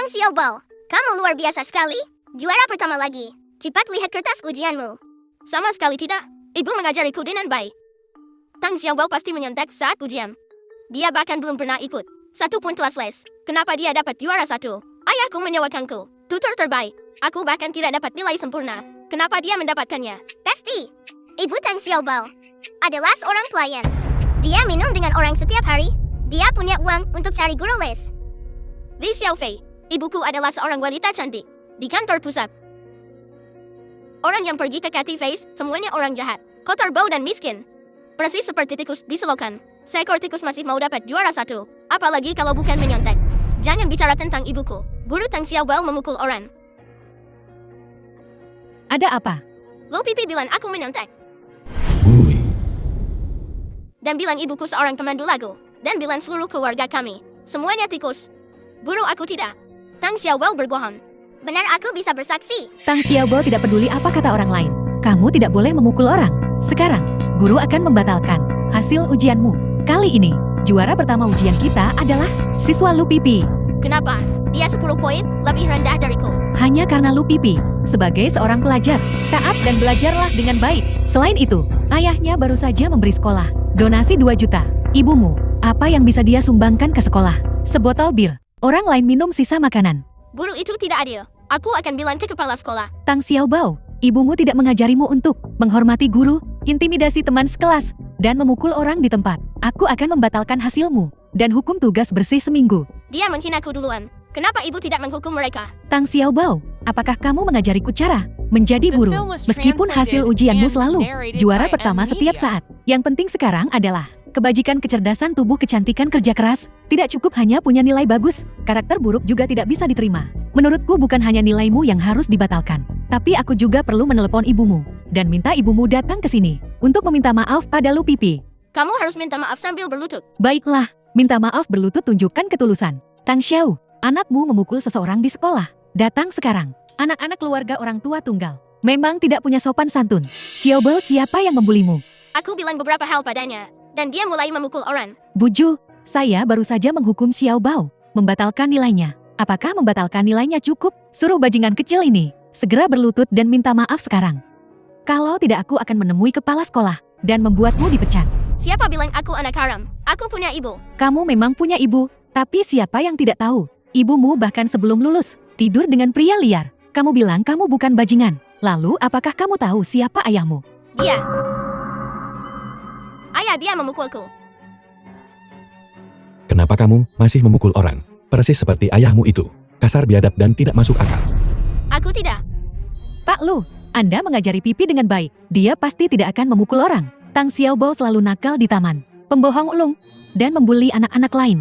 Tang Xiaobao, kamu luar biasa sekali. Juara pertama lagi. Cepat lihat kertas ujianmu. Sama sekali tidak. Ibu mengajariku dengan baik. Tang Xiaobao pasti menyontek saat ujian. Dia bahkan belum pernah ikut satu pun kelas les. Kenapa dia dapat juara satu? Ayahku menyewakanku tutor terbaik. Aku bahkan tidak dapat nilai sempurna. Kenapa dia mendapatkannya? Pasti. Ibu Tang Xiaobao adalah seorang pelayan. Dia minum dengan orang setiap hari. Dia punya uang untuk cari guru les. Li Xiaofei, ibuku adalah seorang wanita cantik di kantor pusat. Orang yang pergi ke Cathy Face, semuanya orang jahat, kotor bau dan miskin. Persis seperti tikus di selokan. Seekor tikus masih mau dapat juara satu. Apalagi kalau bukan menyontek. Jangan bicara tentang ibuku. Guru Tang Xiaobao memukul orang. Ada apa? Lo Pipi bilang aku menyontek. Bully. Dan bilang ibuku seorang pemandu lagu. Dan bilang seluruh keluarga kami semuanya tikus. Guru aku tidak. Tang Xiaobao berbohong. Benar, aku bisa bersaksi. Tang Xiaobao tidak peduli apa kata orang lain. Kamu tidak boleh memukul orang. Sekarang, guru akan membatalkan hasil ujianmu. Kali ini, juara pertama ujian kita adalah siswa Lu Pipi. Kenapa? Dia 10 poin lebih rendah dariku. Hanya karena Lu Pipi, sebagai seorang pelajar, taat dan belajarlah dengan baik. Selain itu, ayahnya baru saja memberi sekolah donasi 2 juta. Ibumu, apa yang bisa dia sumbangkan ke sekolah? Sebotol bir. Orang lain minum sisa makanan. Guru itu tidak adil. Aku akan bilang ke kepala sekolah. Tang Xiaobao, ibumu tidak mengajarimu untuk menghormati guru, intimidasi teman sekelas, dan memukul orang di tempat. Aku akan membatalkan hasilmu dan hukum tugas bersih seminggu. Dia menghinaku duluan. Kenapa ibu tidak menghukum mereka? Tang Xiaobao, apakah kamu mengajariku cara menjadi guru? Meskipun hasil ujianmu selalu juara pertama setiap saat. Yang penting sekarang adalah kebajikan, kecerdasan tubuh, kecantikan, kerja keras. Tidak cukup hanya punya nilai bagus, karakter buruk juga tidak bisa diterima. Menurutku bukan hanya nilaimu yang harus dibatalkan, tapi aku juga perlu menelepon ibumu dan minta ibumu datang ke sini untuk meminta maaf pada Lu Pipi. Kamu harus minta maaf sambil berlutut. Baiklah, minta maaf berlutut, tunjukkan ketulusan. Tang Xiao, anakmu memukul seseorang di sekolah. Datang sekarang. Anak-anak keluarga orang tua tunggal memang tidak punya sopan santun. Xiaobao, siapa yang membulimu? Aku bilang beberapa hal padanya, dan dia mulai memukul orang. Buju, saya baru saja menghukum Xiaobao, membatalkan nilainya. Apakah membatalkan nilainya cukup? Suruh bajingan kecil ini segera berlutut dan minta maaf sekarang. Kalau tidak, aku akan menemui kepala sekolah dan membuatmu dipecat. Siapa bilang aku anak haram? Aku punya ibu. Kamu memang punya ibu, tapi siapa yang tidak tahu? Ibumu bahkan sebelum lulus tidur dengan pria liar. Kamu bilang kamu bukan bajingan. Lalu apakah kamu tahu siapa ayahmu? Dia. Ayah dia memukulku. Kenapa kamu masih memukul orang? Persis seperti ayahmu itu. Kasar, biadab, dan tidak masuk akal. Aku tidak. Pak Lu, Anda mengajari Pipi dengan baik. Dia pasti tidak akan memukul orang. Tang Xiaobao selalu nakal di taman, pembohong ulung, dan membuli anak-anak lain.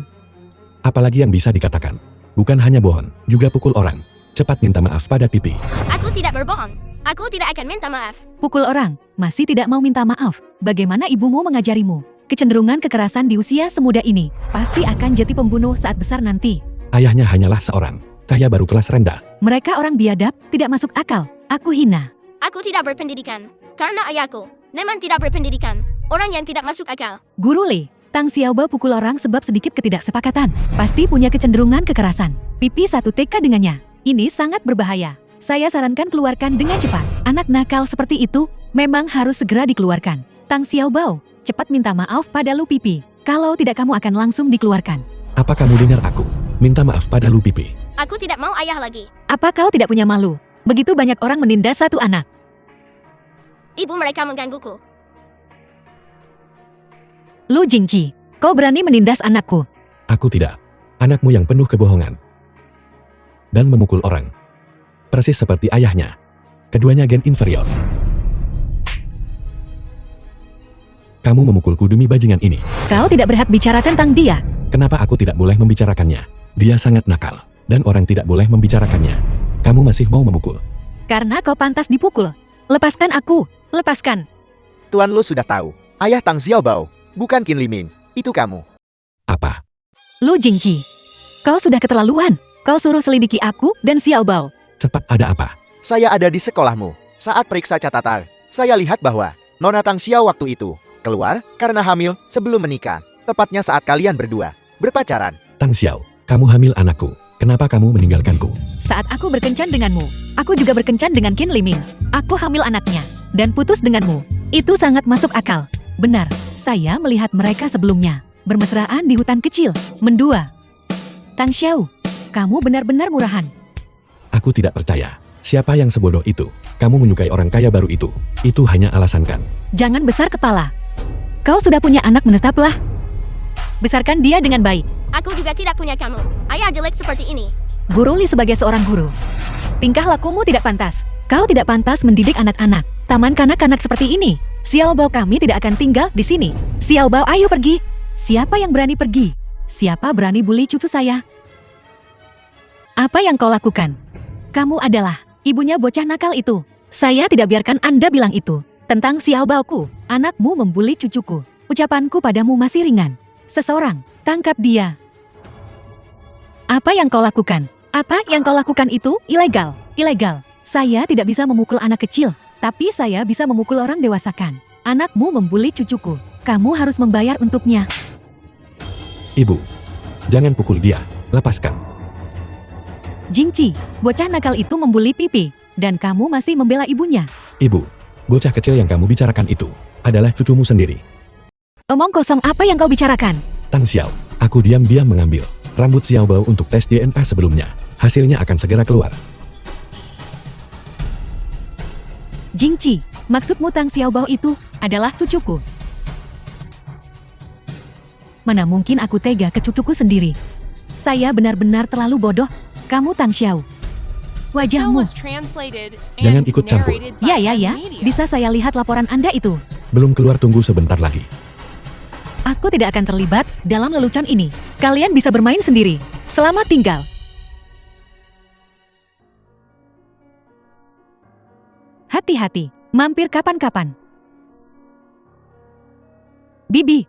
Apalagi yang bisa dikatakan? Bukan hanya bohong, juga pukul orang. Cepat minta maaf pada Pipi. Aku tidak berbohong. Aku tidak akan minta maaf. Pukul orang, masih tidak mau minta maaf. Bagaimana ibumu mengajarimu? Kecenderungan kekerasan di usia semuda ini pasti akan jadi pembunuh saat besar nanti. Ayahnya hanyalah seorang kaya baru kelas rendah. Mereka orang biadab, tidak masuk akal. Aku hina. Aku tidak berpendidikan. Karena ayahku memang tidak berpendidikan. Orang yang tidak masuk akal. Guru Li, Tang Xiaobao pukul orang sebab sedikit ketidaksepakatan. Pasti punya kecenderungan kekerasan. Pipi satu TK dengannya. Ini sangat berbahaya. Saya sarankan keluarkan dengan cepat. Anak nakal seperti itu memang harus segera dikeluarkan. Tang Xiaobao, cepat minta maaf pada Lu Pipi. Kalau tidak, kamu akan langsung dikeluarkan. Apa kamu dengar aku? Minta maaf pada Lu Pipi. Aku tidak mau ayah lagi. Apa kau tidak punya malu? Begitu banyak orang menindas satu anak. Ibu mereka menggangguku. Lu Jingji, kau berani menindas anakku? Aku tidak. Anakmu yang penuh kebohongan dan memukul orang. Persis seperti ayahnya. Keduanya gen inferior. Kamu memukulku demi bajingan ini. Kau tidak berhak bicara tentang dia. Kenapa aku tidak boleh membicarakannya? Dia sangat nakal, dan orang tidak boleh membicarakannya. Kamu masih mau memukul? Karena kau pantas dipukul. Lepaskan aku, lepaskan. Tuan Lu sudah tahu. Ayah Tang Xiaobao, bukan Qin Liming. Itu kamu. Apa? Lu Jingji, kau sudah keterlaluan. Kau suruh selidiki aku dan Xiaobao. Cepat, ada apa? Saya ada di sekolahmu. Saat periksa catatan, saya lihat bahwa Nona Tang Xiao waktu itu keluar karena hamil sebelum menikah. Tepatnya saat kalian berdua berpacaran. Tang Xiao, kamu hamil anakku. Kenapa kamu meninggalkanku? Saat aku berkencan denganmu, aku juga berkencan dengan Qin Liming. Aku hamil anaknya, dan putus denganmu. Itu sangat masuk akal. Benar, saya melihat mereka sebelumnya. Bermesraan di hutan kecil, mendua. Tang Xiao, kamu benar-benar murahan. Aku tidak percaya. Siapa yang sebodoh itu? Kamu menyukai orang kaya baru itu. Itu hanya alasan kan? Jangan besar kepala. Kau sudah punya anak, menetaplah. Besarkan dia dengan baik. Aku juga tidak punya kamu. Ayah jelek seperti ini. Guru Li sebagai seorang guru. Tingkah lakumu tidak pantas. Kau tidak pantas mendidik anak-anak. Taman kanak-kanak seperti ini. Xiao Bao, kami tidak akan tinggal di sini. Xiao Bao, ayo pergi. Siapa yang berani pergi? Siapa berani bully cucu saya? Apa yang kau lakukan? Kamu adalah ibunya bocah nakal itu. Saya tidak biarkan Anda bilang itu. Tentang Xiao Bao-ku, anakmu membuli cucuku. Ucapanku padamu masih ringan. Seseorang, tangkap dia. Apa yang kau lakukan? Apa yang kau lakukan itu ilegal. Ilegal. Saya tidak bisa memukul anak kecil, tapi saya bisa memukul orang dewasakan. Anakmu membuli cucuku. Kamu harus membayar untuknya. Ibu, jangan pukul dia. Lepaskan. Jingci, bocah nakal itu membuli Pipi, dan kamu masih membela ibunya. Ibu, bocah kecil yang kamu bicarakan itu adalah cucumu sendiri. Omong kosong, apa yang kau bicarakan? Tang Xiao, aku diam-diam mengambil rambut Xiao Bao untuk tes DNA sebelumnya. Hasilnya akan segera keluar. Jingci, maksudmu Tang Xiao Bao itu adalah cucuku? Mana mungkin aku tega ke cucuku sendiri? Saya benar-benar terlalu bodoh. Kamu Tang Xiao. Wajahmu. Jangan ikut campur. Ya. Bisa saya lihat laporan Anda itu? Belum keluar, tunggu sebentar lagi. Aku tidak akan terlibat dalam lelucon ini. Kalian bisa bermain sendiri. Selamat tinggal. Hati-hati, mampir kapan-kapan. Bibi,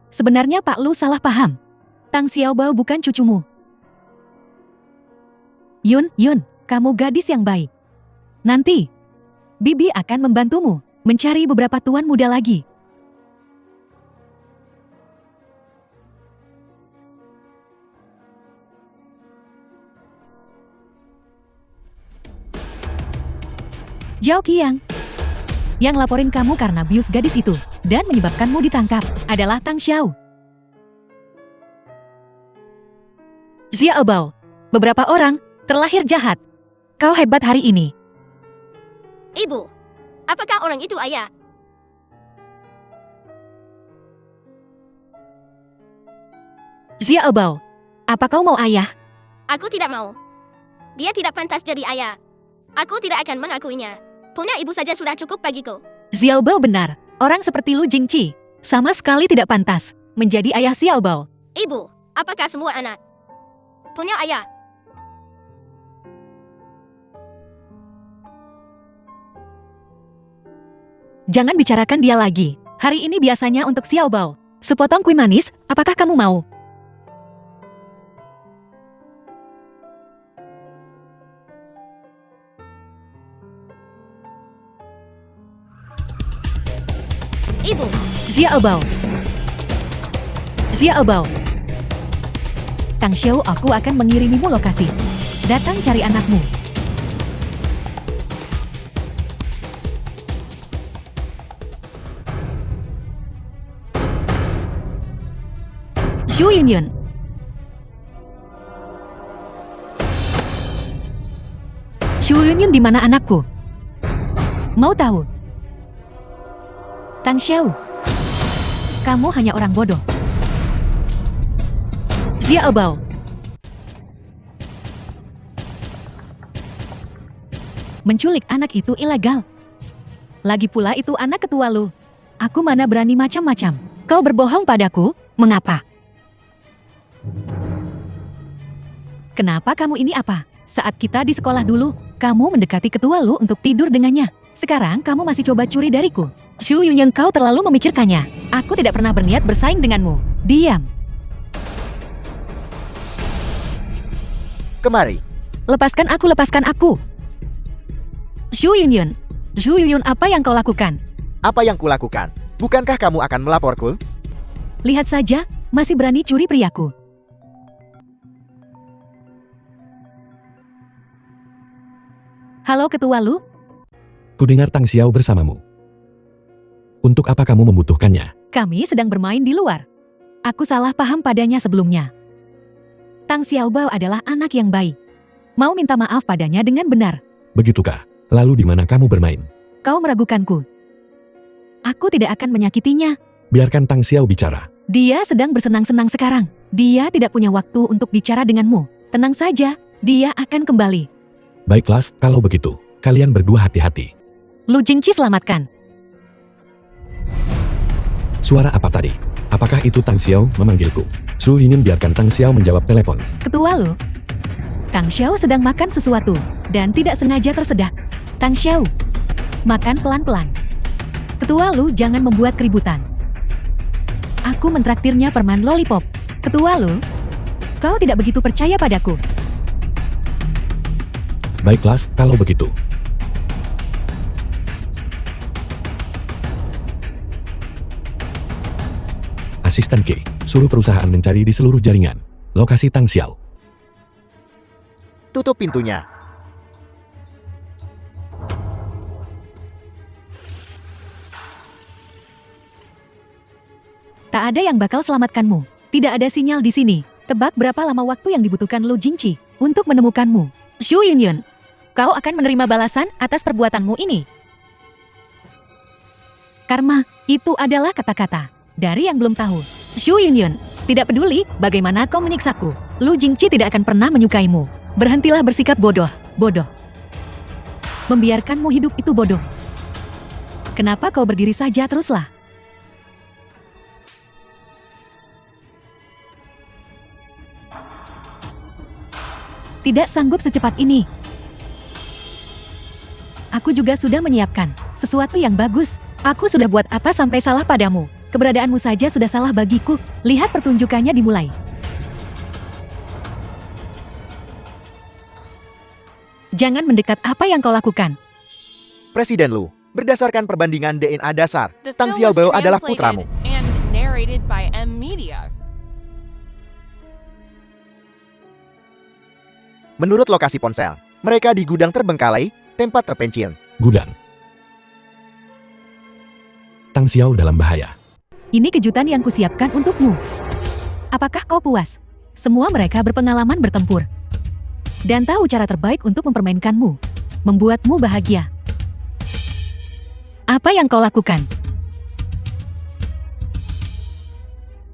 sebenarnya Pak Lu salah paham. Tang Xiao Bao bukan cucumu. Yun, kamu gadis yang baik. Nanti, Bibi akan membantumu mencari beberapa tuan muda lagi. Zhao Qiang, yang laporin kamu karena bius gadis itu dan menyebabkanmu ditangkap adalah Tang Xiao. Xiao Bao, beberapa orang terlahir jahat. Kau hebat hari ini. Ibu, apakah orang itu ayah? Xiao Bao, apa kau mau ayah? Aku tidak mau. Dia tidak pantas jadi ayah. Aku tidak akan mengakuinya. Punya ibu saja sudah cukup bagiku. Xiao Bao benar. Orang seperti Lu Jingci sama sekali tidak pantas menjadi ayah Xiao Bao. Ibu, apakah semua anak punya ayah? Jangan bicarakan dia lagi. Hari ini biasanya untuk Xiao Bao. Sepotong kue manis, apakah kamu mau? Ibu, Xiao Bao. Xiao Bao. Tang Xiao, aku akan mengirimimu lokasi. Datang cari anakmu. Xu Yunyun. Xu Yunyun, di mana anakku? Mau tahu? Tang Xiao, kamu hanya orang bodoh. Xiao Bao. Menculik anak itu ilegal. Lagi pula itu anak ketua Lu. Aku mana berani macam-macam. Kau berbohong padaku, mengapa? Kenapa kamu ini apa? Saat kita di sekolah dulu, kamu mendekati ketua Lu untuk tidur dengannya. Sekarang kamu masih coba curi dariku. Xu Yunyun, kau terlalu memikirkannya. Aku tidak pernah berniat bersaing denganmu. Diam. Kemari. Lepaskan aku. Xu Yunyun, apa yang kau lakukan? Apa yang kulakukan? Bukankah kamu akan melaporku? Lihat saja, masih berani curi priaku. Halo Ketua Lu, Kudengar Tang Xiao bersamamu. Untuk apa kamu membutuhkannya? kami sedang bermain di luar. Aku salah paham padanya sebelumnya. Tang Xiaobao adalah anak yang baik. Mau minta maaf padanya dengan benar. Begitukah? Lalu di mana kamu bermain? Kau meragukanku. Aku tidak akan menyakitinya. Biarkan Tang Xiao bicara. Dia sedang bersenang-senang sekarang. Dia tidak punya waktu untuk bicara denganmu. Tenang saja, dia akan kembali. Baiklah, kalau begitu, kalian berdua hati-hati. Lu Jingqi selamatkan. Suara apa tadi? Apakah itu Tang Xiao memanggilku? Su ingin biarkan Tang Xiao menjawab telepon. Ketua Lu, Tang Xiao sedang makan sesuatu dan tidak sengaja tersedak. Tang Xiao, makan pelan-pelan. Ketua Lu jangan membuat keributan. Aku mentraktirnya permen lollipop. Ketua Lu, kau tidak begitu percaya padaku. Baiklah, kalau begitu. Asisten K, suruh perusahaan mencari di seluruh jaringan. Lokasi Tang Xiao. Tutup pintunya. Tak ada yang bakal selamatkanmu. Tidak ada sinyal di sini. Tebak berapa lama waktu yang dibutuhkan Lu Jingqi untuk menemukanmu. Xu Yunyun, kau akan menerima balasan atas perbuatanmu ini. Karma, itu adalah kata-kata dari yang belum tahu. Xu Yunyun, tidak peduli bagaimana kau menyiksaku. Lu Jingqi tidak akan pernah menyukaimu. Berhentilah bersikap bodoh. Bodoh. Membiarkanmu hidup itu bodoh. Kenapa kau berdiri saja teruslah? Tidak sanggup secepat ini. Aku juga sudah menyiapkan sesuatu yang bagus. Aku sudah buat apa sampai salah padamu? Keberadaanmu saja sudah salah bagiku. Lihat pertunjukannya dimulai. Jangan mendekat apa yang kau lakukan. Presiden Lu, berdasarkan perbandingan DNA dasar, Tang Xiaobao adalah putramu. Menurut lokasi ponsel, mereka di gudang terbengkalai, tempat terpencil. Gudang. Tang Xiao dalam bahaya. Ini kejutan yang kusiapkan untukmu. Apakah kau puas? Semua mereka berpengalaman bertempur. Dan tahu cara terbaik untuk mempermainkanmu. Membuatmu bahagia. Apa yang kau lakukan?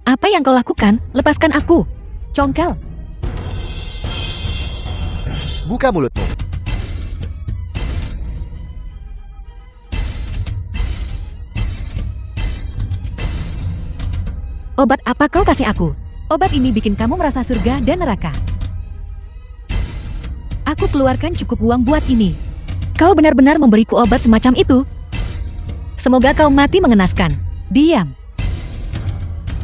Apa yang kau lakukan? Lepaskan aku. Congkel. Buka mulutmu. Obat apa kau kasih aku? Obat ini bikin kamu merasa surga dan neraka. Aku keluarkan cukup uang buat ini. Kau benar-benar memberiku obat semacam itu? Semoga kau mati mengenaskan. Diam.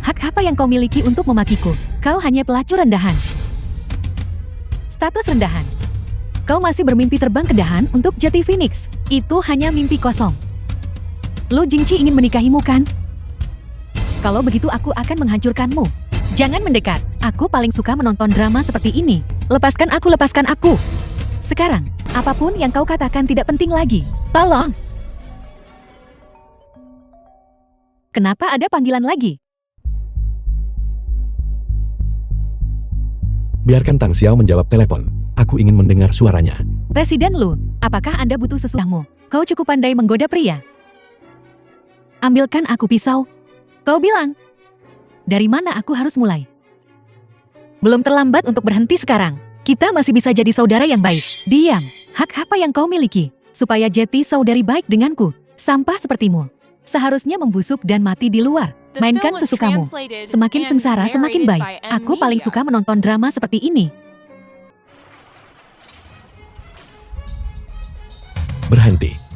Hak apa yang kau miliki untuk memakiku? Kau hanya pelacur rendahan. Status rendahan. Kau masih bermimpi terbang ke dahan untuk jati Phoenix. Itu hanya mimpi kosong. Lu Jingqi ingin menikahimu kan? Kalau begitu aku akan menghancurkanmu. Jangan mendekat. Aku paling suka menonton drama seperti ini. Lepaskan aku, lepaskan aku. Sekarang, apapun yang kau katakan tidak penting lagi. Tolong. Kenapa ada panggilan lagi? Biarkan Tang Xiao menjawab telepon. Aku ingin mendengar suaranya. Presiden Lu, apakah Anda butuh sesuatu? Kau cukup pandai menggoda pria. Ambilkan aku pisau. Kau bilang, dari mana aku harus mulai? Belum terlambat untuk berhenti sekarang. Kita masih bisa jadi saudara yang baik. Diam. Hak apa yang kau miliki? Supaya Jetty saudari baik denganku. Sampah sepertimu. Seharusnya membusuk dan mati di luar. Mainkan sesukamu. Semakin sengsara semakin baik. Aku paling suka menonton drama seperti ini. Berhenti.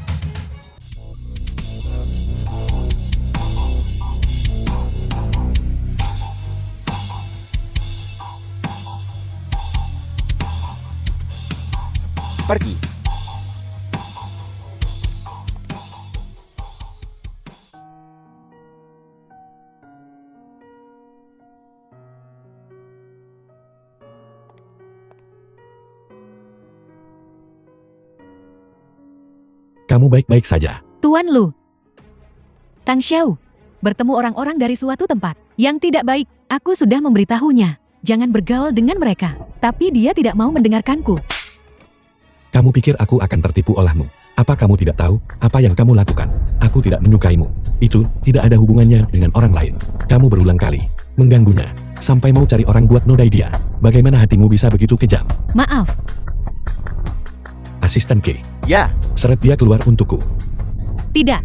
Pergi. Kamu baik-baik saja. Tuan Lu. Tang Xiao. Bertemu orang-orang dari suatu tempat yang tidak baik. Aku sudah memberitahunya. Jangan bergaul dengan mereka. Tapi dia tidak mau mendengarkanku. Kamu pikir aku akan tertipu olehmu? Apa kamu tidak tahu apa yang kamu lakukan? Aku tidak menyukaimu. Itu tidak ada hubungannya dengan orang lain. Kamu berulang kali mengganggunya. Sampai mau cari orang buat nodai dia. Bagaimana hatimu bisa begitu kejam? Maaf. Asisten K. Ya, Seret dia keluar untukku. Tidak.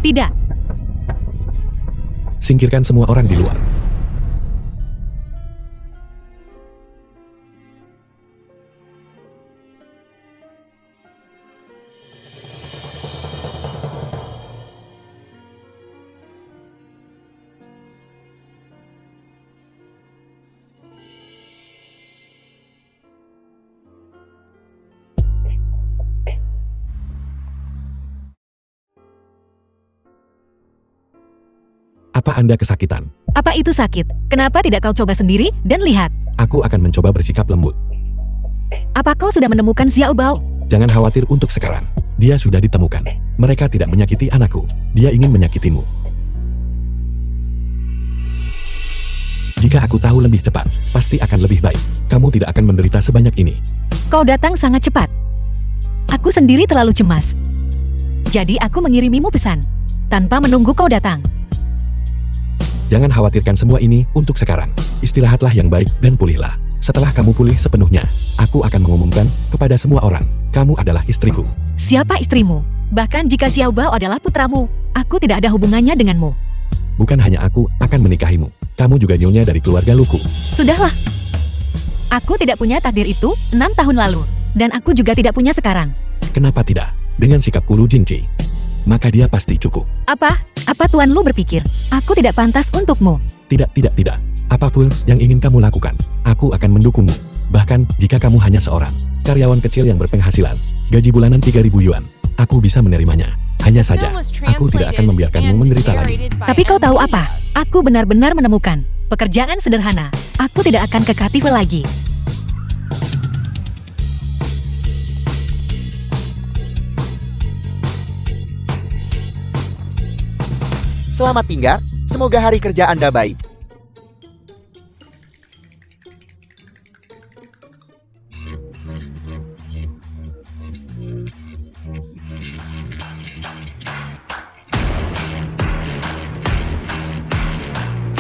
Tidak. Singkirkan semua orang di luar. Apa Anda kesakitan? Apa itu sakit? Kenapa tidak kau coba sendiri dan lihat? Aku akan mencoba bersikap lembut. Apa kau sudah menemukan Xiao Bao? Jangan khawatir untuk sekarang. Dia sudah ditemukan. Mereka tidak menyakiti anakku. Dia ingin menyakitimu. Jika aku tahu lebih cepat, pasti akan lebih baik. Kamu tidak akan menderita sebanyak ini. Kau datang sangat cepat. Aku sendiri terlalu cemas. Jadi aku mengirimimu pesan. Tanpa menunggu kau datang. Jangan khawatirkan semua ini untuk sekarang. Istirahatlah yang baik dan pulihlah. Setelah kamu pulih sepenuhnya, aku akan mengumumkan kepada semua orang, kamu adalah istriku. Siapa istrimu? Bahkan jika Xiao Bao adalah putramu, aku tidak ada hubungannya denganmu. Bukan hanya aku akan menikahimu. Kamu juga nyonya dari keluarga Luku. Sudahlah. Aku tidak punya takdir itu 6 tahun lalu. Dan aku juga tidak punya sekarang. Kenapa tidak? Dengan sikap Lu Jingci, maka dia pasti cukup. Apa? Apa Tuan Lu berpikir? Aku tidak pantas untukmu. Tidak. Apapun yang ingin kamu lakukan, aku akan mendukungmu. Bahkan jika kamu hanya seorang karyawan kecil yang berpenghasilan, gaji bulanan 3.000 yuan, aku bisa menerimanya. Hanya saja, aku tidak akan membiarkanmu menderita lagi. Tapi kau tahu apa? Aku benar-benar menemukan pekerjaan sederhana. Aku tidak akan ke Katife lagi. selamat tinggal. Semoga hari kerja Anda baik.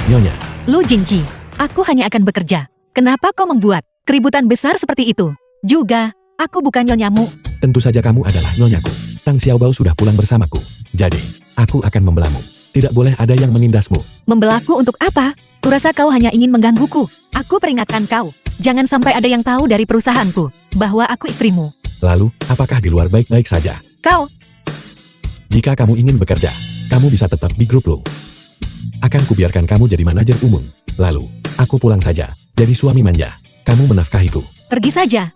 Nyonya, Lu Jingji, aku hanya akan bekerja. Kenapa kau membuat keributan besar seperti itu? Juga, aku bukan nyonyamu. tentu saja kamu adalah nyonyaku. Tang Xiaobao sudah pulang bersamaku. Jadi, aku akan membelamu. Tidak boleh ada yang menindasmu. Membelaku untuk apa? Kurasa kau hanya ingin menggangguku. Aku peringatkan kau. Jangan sampai ada yang tahu dari perusahaanku bahwa aku istrimu. Lalu, apakah di luar baik-baik saja? Kau, Jika kamu ingin bekerja, kamu bisa tetap di grup Lu. Akan kubiarkan kamu jadi manajer umum. Lalu, aku pulang saja, jadi suami manja. Kamu menafkahiku. pergi saja.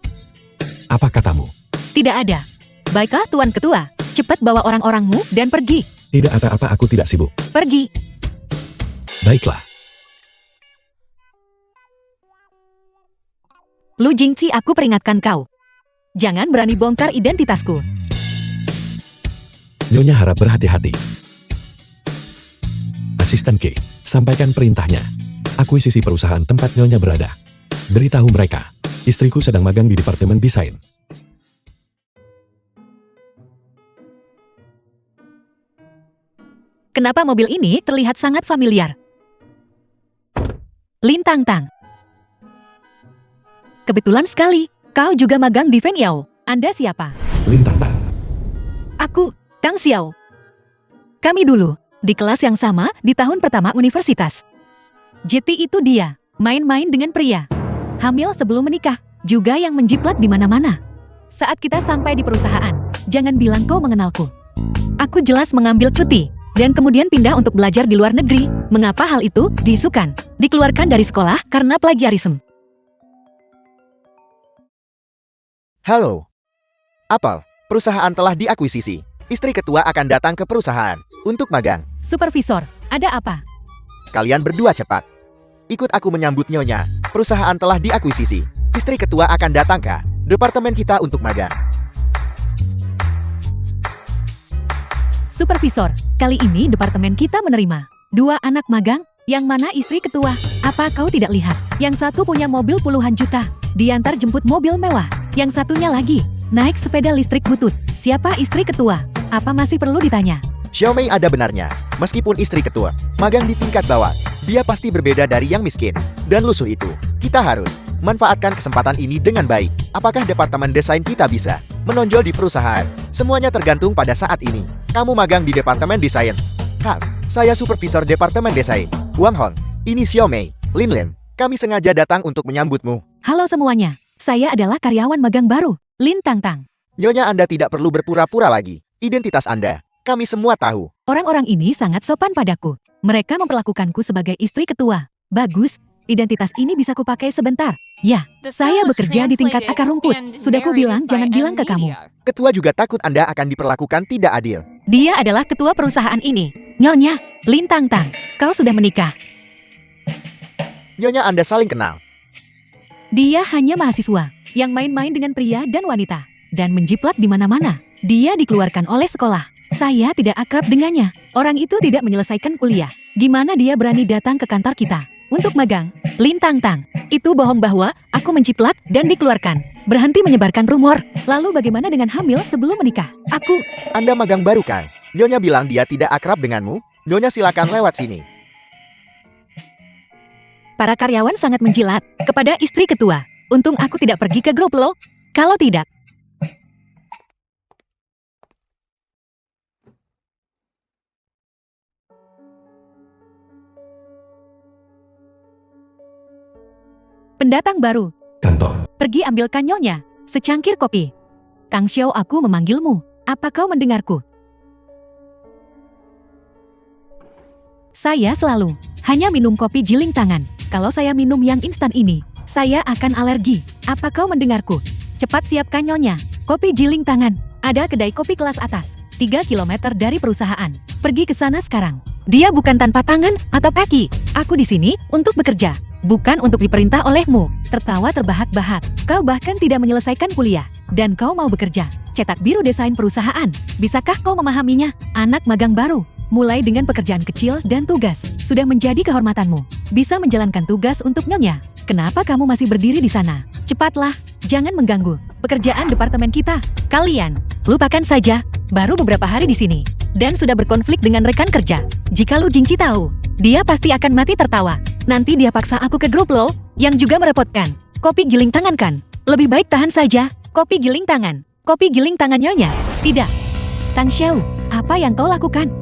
Apa katamu? Tidak ada. Baiklah Tuan Ketua, cepat bawa orang-orangmu dan pergi. Tidak ada apa, aku tidak sibuk. Pergi. Baiklah. Lu Jingci, aku peringatkan kau. Jangan berani bongkar identitasku. Nyonya harap berhati-hati. Asisten K, sampaikan perintahnya. Akuisisi perusahaan tempat Nyonya berada. Beritahu mereka, istriku sedang magang di departemen desain. Kenapa mobil ini terlihat sangat familiar? Lin Tangtang. Kebetulan sekali, kau juga magang di Feng Yao. Anda siapa? Lin Tangtang. Aku, Tang Xiao. Kami dulu, di kelas yang sama di tahun pertama universitas. JT itu dia, main-main dengan pria. Hamil sebelum menikah, juga yang menjiplak di mana-mana. Saat kita sampai di perusahaan, jangan bilang kau mengenalku. Aku jelas mengambil cuti, dan kemudian pindah untuk belajar di luar negeri. Mengapa hal itu diisukan? Dikeluarkan dari sekolah karena plagiarisme. Halo. Apel, perusahaan telah diakuisisi. Istri ketua akan datang ke perusahaan untuk magang. Supervisor, ada apa? Kalian berdua cepat. Ikut aku menyambut Nyonya. Perusahaan telah diakuisisi. Istri ketua akan datang, Kak. Departemen kita untuk magang. Supervisor, kali ini departemen kita menerima 2 anak magang, yang mana istri ketua. Apa kau tidak lihat? Yang satu punya mobil puluhan juta, diantar jemput mobil mewah. Yang satunya lagi, naik sepeda listrik butut. Siapa istri ketua? Apa masih perlu ditanya? Xiaomei ada benarnya. Meskipun istri ketua, magang di tingkat bawah, dia pasti berbeda dari yang miskin dan lusuh itu. Kita harus manfaatkan kesempatan ini dengan baik. Apakah departemen desain kita bisa menonjol di perusahaan? Semuanya tergantung pada saat ini. Kamu magang di departemen desain. Kak, saya supervisor departemen desain. Wang Hong, ini Xiaomei. Lin Lin, kami sengaja datang untuk menyambutmu. Halo semuanya, saya adalah karyawan magang baru, Lin Tang Tang. Nyonya Anda tidak perlu berpura-pura lagi. Identitas Anda, kami semua tahu. Orang-orang ini sangat sopan padaku. Mereka memperlakukanku sebagai istri ketua. Bagus, identitas ini bisa kupakai sebentar. Ya, saya bekerja di tingkat akar rumput. Sudah ku bilang jangan bilang ke kamu. Ketua juga takut Anda akan diperlakukan tidak adil. Dia adalah ketua perusahaan ini. Nyonya, Lin Tang Tang, kau sudah menikah. Nyonya Anda saling kenal. Dia hanya mahasiswa yang main-main dengan pria dan wanita dan menjiplak di mana-mana. Dia dikeluarkan oleh sekolah. Saya tidak akrab dengannya. Orang itu tidak menyelesaikan kuliah. Gimana dia berani datang ke kantor kita untuk magang? Lin Tang Tang, itu bohong bahwa aku menjiplak dan dikeluarkan. Berhenti menyebarkan rumor. Lalu bagaimana dengan hamil sebelum menikah? Anda magang baru kan? Nyonya bilang dia tidak akrab denganmu? Nyonya silakan lewat sini. Para karyawan sangat menjilat kepada istri ketua. Untung aku tidak pergi ke grup lo. Kalau tidak, pendatang baru. Kantor. Pergi ambilkan nyonya secangkir kopi. Tang Xiao, aku memanggilmu. Apa kau mendengarku? Saya selalu hanya minum kopi giling tangan. Kalau saya minum yang instan ini, saya akan alergi. Apa kau mendengarku? Cepat siapkan nyonya kopi giling tangan. Ada kedai kopi kelas atas, 3 km dari perusahaan. Pergi ke sana sekarang. Dia bukan tanpa tangan atau kaki. Aku di sini untuk bekerja, bukan untuk diperintah olehmu. Tertawa terbahak-bahak. Kau bahkan tidak menyelesaikan kuliah. Dan kau mau bekerja cetak biru desain perusahaan. Bisakah kau memahaminya? Anak magang baru, mulai dengan pekerjaan kecil dan tugas, sudah menjadi kehormatanmu. Bisa menjalankan tugas untuk nyonya. Kenapa kamu masih berdiri di sana? Cepatlah, jangan mengganggu pekerjaan departemen kita. Kalian, lupakan saja. Baru beberapa hari di sini, dan sudah berkonflik dengan rekan kerja. Jika Lu Jingci tahu, dia pasti akan mati tertawa. Nanti dia paksa aku ke grup lo, yang juga merepotkan. Kopi giling tangan kan? Lebih baik tahan saja. Kopi giling tangan. Kopi giling tangan nyonya. Tidak. Tang Xiao, apa yang kau lakukan?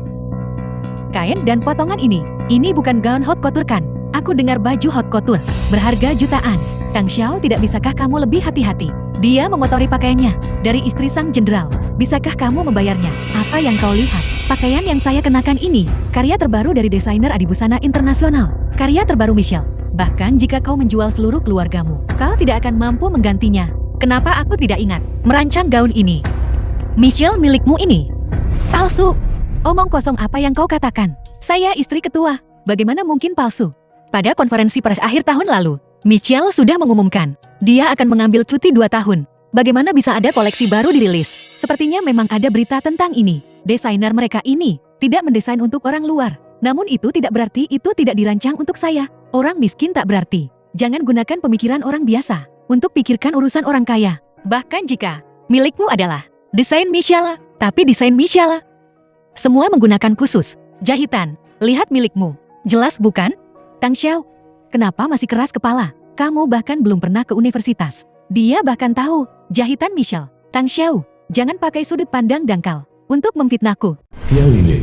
Kain dan potongan ini bukan gaun haute couture kan? Aku dengar baju haute couture berharga jutaan. Tang Xiao, tidak bisakah kamu lebih hati-hati? Dia mengotori pakaiannya dari istri sang jenderal. Bisakah kamu membayarnya? Apa yang kau lihat? Pakaian yang saya kenakan ini, karya terbaru dari desainer adibusana internasional. Karya terbaru Michelle. Bahkan jika kau menjual seluruh keluargamu, kau tidak akan mampu menggantinya. Kenapa aku tidak ingat merancang gaun ini? Michelle milikmu ini palsu. Omong kosong apa yang kau katakan? Saya istri ketua. Bagaimana mungkin palsu? Pada konferensi pers akhir tahun lalu, Michelle sudah mengumumkan dia akan mengambil cuti 2 tahun. Bagaimana bisa ada koleksi baru dirilis? Sepertinya memang ada berita tentang ini. Desainer mereka ini tidak mendesain untuk orang luar. Namun itu tidak berarti itu tidak dirancang untuk saya. Orang miskin tak berarti. Jangan gunakan pemikiran orang biasa untuk pikirkan urusan orang kaya. Bahkan jika milikmu adalah desain Michelle, tapi desain Michelle semua menggunakan khusus jahitan. Lihat milikmu. Jelas bukan? Tang Xiao, kenapa masih keras kepala? Kamu bahkan belum pernah ke universitas. Dia bahkan tahu jahitan Michelle. Tang Xiao, jangan pakai sudut pandang dangkal untuk memfitnahku. Tiao Lin.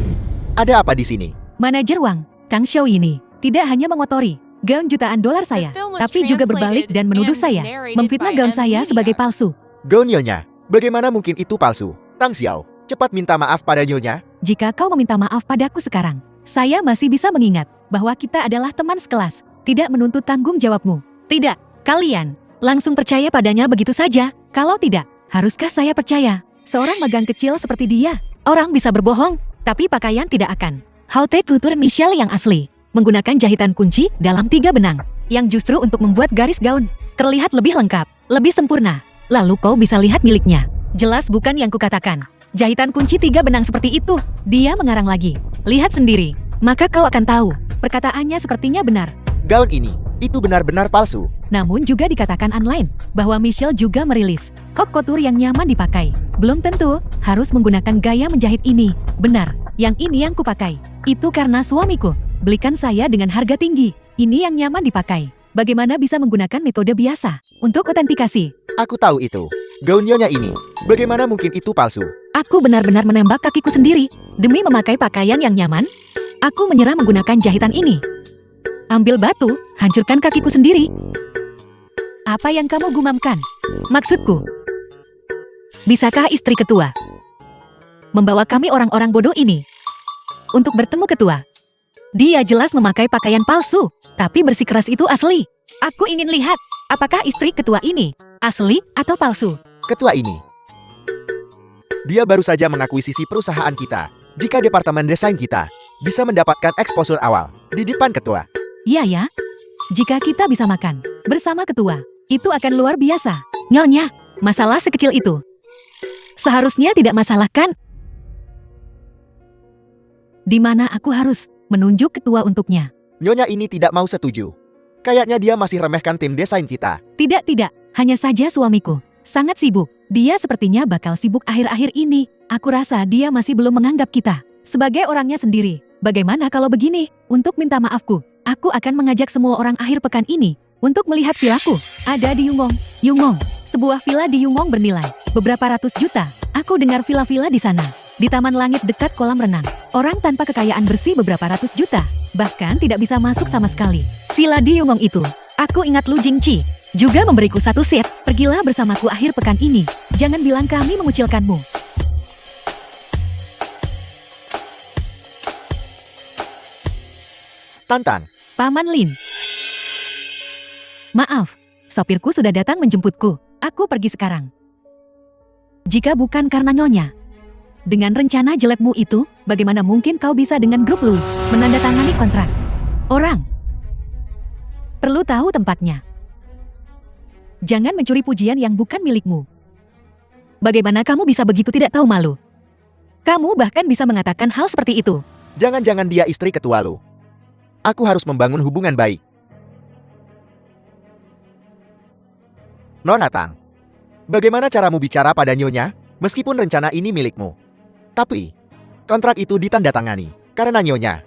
Ada apa di sini? Manajer Wang, Tang Xiao ini tidak hanya mengotori gaun jutaan dolar saya, tapi juga berbalik dan menuduh saya memfitnah gaun saya sebagai palsu. Gaun Nyonya, bagaimana mungkin itu palsu? Tang Xiao, cepat minta maaf pada Nyonya. Jika kau meminta maaf padaku sekarang, saya masih bisa mengingat bahwa kita adalah teman sekelas, tidak menuntut tanggung jawabmu. Tidak, kalian langsung percaya padanya begitu saja. Kalau tidak, haruskah saya percaya? Seorang magang kecil seperti dia, orang bisa berbohong, tapi pakaian tidak akan. Haute couture Michelle yang asli, menggunakan jahitan kunci dalam 3 benang, yang justru untuk membuat garis gaun terlihat lebih lengkap, lebih sempurna, Lalu kau bisa lihat miliknya. Jelas bukan yang kukatakan. Jahitan kunci 3 benang seperti itu. Dia mengarang lagi. Lihat sendiri. Maka kau akan tahu. Perkataannya sepertinya benar. Gaun ini, itu benar-benar palsu. Namun juga dikatakan online, bahwa Michelle juga merilis haute couture yang nyaman dipakai. Belum tentu, harus menggunakan gaya menjahit ini. Benar, yang ini yang kupakai. Itu karena suamiku. Belikan saya dengan harga tinggi. Ini yang nyaman dipakai. Bagaimana bisa menggunakan metode biasa untuk otentikasi? Aku tahu itu. Gaun nyonya ini, bagaimana mungkin itu palsu? Aku benar-benar menembak kakiku sendiri. Demi memakai pakaian yang nyaman, aku menyerah menggunakan jahitan ini. Ambil batu, hancurkan kakiku sendiri. Apa yang kamu gumamkan? Maksudku, bisakah istri ketua membawa kami orang-orang bodoh ini untuk bertemu ketua? Dia jelas memakai pakaian palsu, tapi bersikeras itu asli. Aku ingin lihat, apakah istri ketua ini asli atau palsu? Ketua ini, dia baru saja mengakuisisi perusahaan kita. Jika departemen desain kita bisa mendapatkan exposure awal di depan ketua. Iya ya, jika kita bisa makan bersama ketua, itu akan luar biasa. Nyonya, masalah sekecil itu seharusnya tidak masalah kan? Di mana aku harus menunjuk ketua untuknya? Nyonya ini tidak mau setuju. Kayaknya dia masih remehkan tim desain kita. Tidak, hanya saja suamiku sangat sibuk. Dia sepertinya bakal sibuk akhir-akhir ini. Aku rasa dia masih belum menganggap kita sebagai orangnya sendiri. Bagaimana kalau begini? Untuk minta maafku, aku akan mengajak semua orang akhir pekan ini untuk melihat vilaku. Ada di Yungong. Yungong, sebuah villa di Yungong bernilai beberapa ratus juta. Aku dengar villa-villa di sana, di taman langit dekat kolam renang. Orang tanpa kekayaan bersih beberapa ratus juta, bahkan tidak bisa masuk sama sekali. Villa di Yungong itu, aku ingat Lu Jingqi juga memberiku satu seat. Pergilah bersamaku akhir pekan ini. Jangan bilang kami mengucilkanmu. Tantan. Paman Lin. Maaf, sopirku sudah datang menjemputku. Aku pergi sekarang. Jika bukan karena Nyonya, dengan rencana jelekmu itu, bagaimana mungkin kau bisa dengan grup Lu menandatangani kontrak? Orang perlu tahu tempatnya. Jangan mencuri pujian yang bukan milikmu. Bagaimana kamu bisa begitu tidak tahu malu? Kamu bahkan bisa mengatakan hal seperti itu. Jangan-jangan dia istri ketua Lu. Aku harus membangun hubungan baik. Nona Tang, bagaimana caramu bicara pada Nyonya, meskipun rencana ini milikmu? Tapi, kontrak itu ditandatangani karena Nyonya.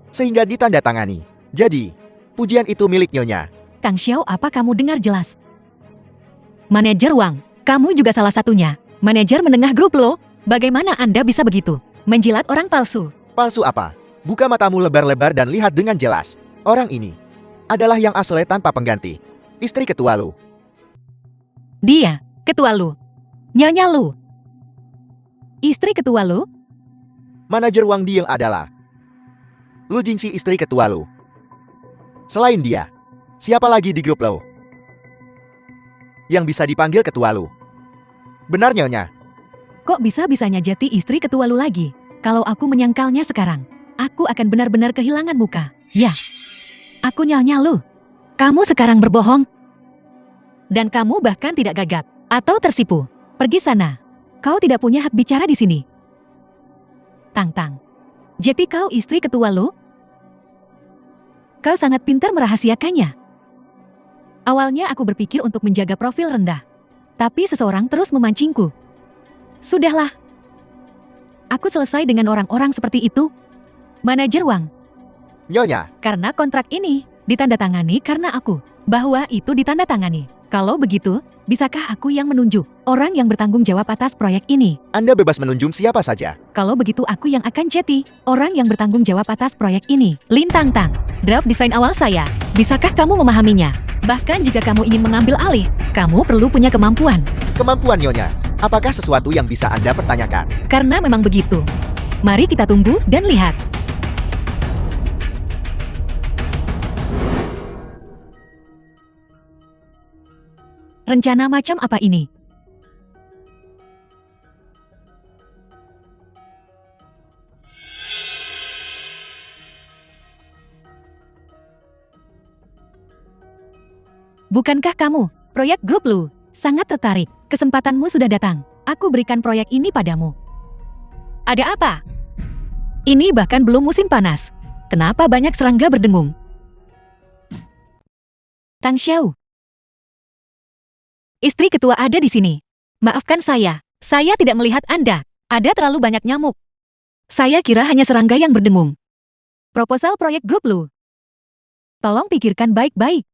Sehingga ditandatangani. Jadi, pujian itu milik Nyonya. Kang Xiao, apa kamu dengar jelas? Manajer Wang, kamu juga salah satunya. Manajer menengah grup Lo, bagaimana Anda bisa begitu? Menjilat orang palsu. Palsu apa? Buka matamu lebar-lebar dan lihat dengan jelas. Orang ini adalah yang asli tanpa pengganti. Istri ketua Lu. Dia, ketua Lu. Nyonya Lu. Istri ketua Lu? Manajer Wang Dieng adalah Lu Jingxi, istri ketua Lu. Selain dia, siapa lagi di grup Lu yang bisa dipanggil ketua Lu? Benar Nyonya? Kok bisa-bisanya Jati istri ketua Lu lagi? Kalau aku menyangkalnya sekarang, aku akan benar-benar kehilangan muka. Ya, aku Nyonya Lu. Kamu sekarang berbohong. Dan kamu bahkan tidak gagap atau tersipu. Pergi sana. Kau tidak punya hak bicara di sini. Tang. Jadi kau istri ketua Lu? Kau sangat pintar merahasiakannya. Awalnya aku berpikir untuk menjaga profil rendah. Tapi seseorang terus memancingku. Sudahlah. Aku selesai dengan orang-orang seperti itu. Manajer Wang. Nyonya, Karena kontrak ini ditandatangani karena aku. Bahwa itu ditandatangani. Kalau begitu, bisakah aku yang menunjuk orang yang bertanggung jawab atas proyek ini? Anda bebas menunjuk siapa saja. Kalau begitu aku yang akan jadi orang yang bertanggung jawab atas proyek ini. Lin Tang, draft desain awal saya. Bisakah kamu memahaminya? Bahkan jika kamu ingin mengambil alih, kamu perlu punya kemampuan. Kemampuan Nyonya, apakah sesuatu yang bisa Anda pertanyakan? Karena memang begitu. Mari kita tunggu dan lihat. Rencana macam apa ini? Bukankah kamu proyek grup Lu Sangat tertarik. Kesempatanmu sudah datang. Aku berikan proyek ini padamu. Ada apa? Ini bahkan belum musim panas. Kenapa banyak serangga berdengung? Tang Xiao. Istri ketua ada di sini. Maafkan saya tidak melihat Anda. Ada terlalu banyak nyamuk. Saya kira hanya serangga yang berdengung. Proposal proyek grup Lu. Tolong pikirkan baik-baik.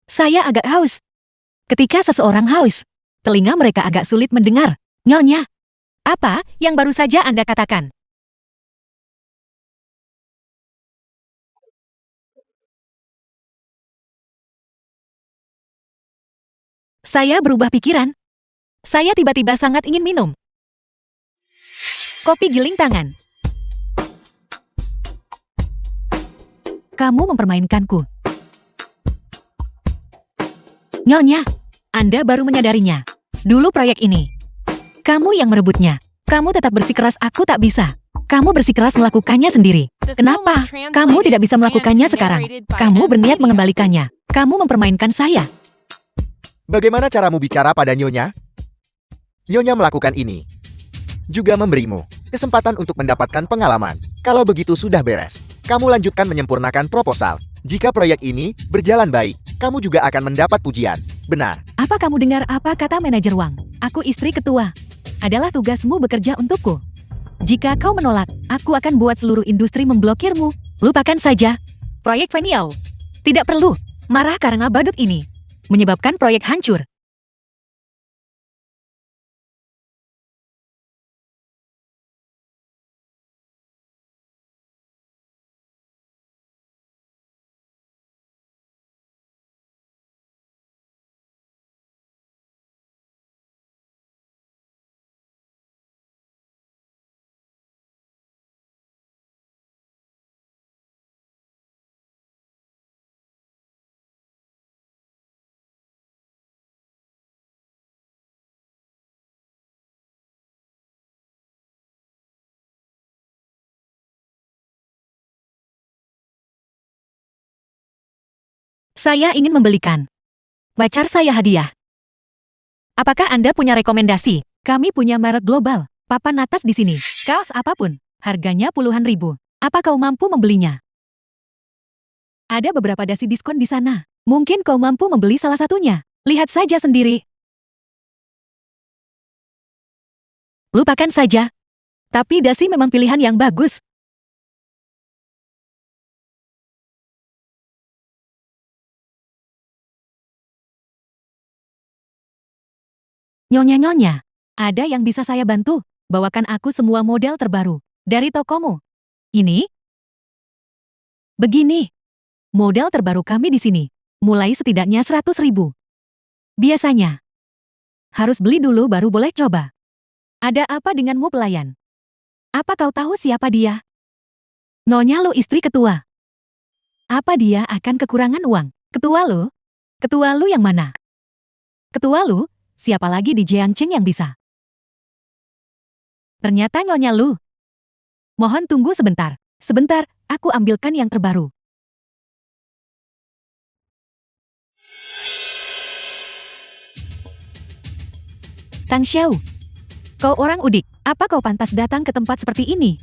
Saya agak haus. Ketika seseorang haus, telinga mereka agak sulit mendengar. Nyonya, apa yang baru saja Anda katakan? Saya berubah pikiran. Saya tiba-tiba sangat ingin minum kopi giling tangan. Kamu mempermainkanku. Nyonya, Anda baru menyadarinya. Dulu proyek ini, kamu yang merebutnya. Kamu tetap bersikeras aku tak bisa. Kamu bersikeras melakukannya sendiri. Kenapa? Kamu tidak bisa melakukannya sekarang. Kamu berniat mengembalikannya. Kamu mempermainkan saya. Bagaimana caramu bicara pada Nyonya? Nyonya melakukan ini. Juga memberimu kesempatan untuk mendapatkan pengalaman. Kalau begitu sudah beres. Kamu lanjutkan menyempurnakan proposal. Jika proyek ini berjalan baik, kamu juga akan mendapat pujian. Benar. Apa kamu dengar apa kata manajer Wang? Aku istri ketua. Adalah tugasmu bekerja untukku. Jika kau menolak, aku akan buat seluruh industri memblokirmu. Lupakan saja. Proyek Veniao. Tidak perlu marah karena badut ini. Menyebabkan proyek hancur. Saya ingin membelikan pacar saya hadiah. Apakah Anda punya rekomendasi? Kami punya merek global, papan atas di sini. Kaos apapun, harganya puluhan ribu. Apa kau mampu membelinya? Ada beberapa dasi diskon di sana. Mungkin kau mampu membeli salah satunya. Lihat saja sendiri. Lupakan saja. Tapi dasi memang pilihan yang bagus. Nyonya, ada yang bisa saya bantu? Bawakan aku semua model terbaru dari tokomu. Ini? Begini. Model terbaru kami di sini. Mulai setidaknya 100.000. Biasanya. Harus beli dulu baru boleh coba. Ada apa denganmu pelayan? Apa kau tahu siapa dia? Nyonya Lu istri ketua. Apa dia akan kekurangan uang? Ketua Lu? Ketua Lu yang mana? Ketua Lu? Siapa lagi di Jiangcheng yang bisa? Ternyata Nyonya Lu. Mohon tunggu sebentar. Sebentar, aku ambilkan yang terbaru. Tang Xiao. Kau orang udik. Apa kau pantas datang ke tempat seperti ini?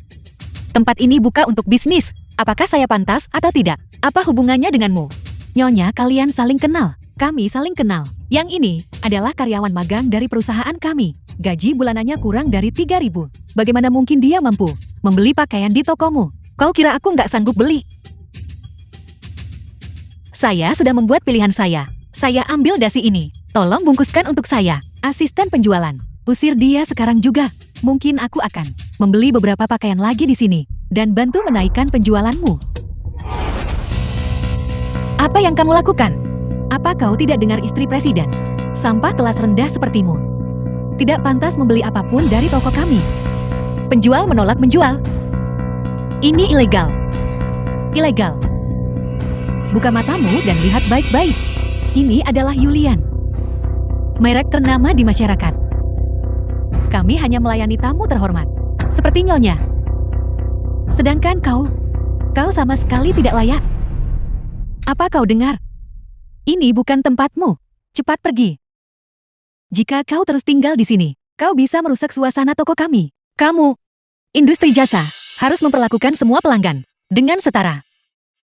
Tempat ini buka untuk bisnis. Apakah saya pantas atau tidak? Apa hubungannya denganmu? Nyonya, kalian saling kenal. Kami saling kenal. Yang ini adalah karyawan magang dari perusahaan kami. Gaji bulanannya kurang dari 3.000. Bagaimana mungkin dia mampu membeli pakaian di tokomu? Kau kira aku nggak sanggup beli? Saya sudah membuat pilihan saya. Saya ambil dasi ini. Tolong bungkuskan untuk saya. Asisten penjualan. Usir dia sekarang juga. Mungkin aku akan membeli beberapa pakaian lagi di sini dan bantu menaikkan penjualanmu. Apa yang kamu lakukan? Apa kau tidak dengar istri presiden? Sampah kelas rendah sepertimu tidak pantas membeli apapun dari toko kami. Penjual menolak menjual. Ini ilegal. Ilegal. Buka matamu dan lihat baik-baik. Ini adalah Yulian. Merek ternama di masyarakat. Kami hanya melayani tamu terhormat. Seperti Nyonya. Sedangkan kau sama sekali tidak layak. Apa kau dengar? Ini bukan tempatmu. Cepat pergi. Jika kau terus tinggal di sini, kau bisa merusak suasana toko kami. Kamu, industri jasa, harus memperlakukan semua pelanggan dengan setara.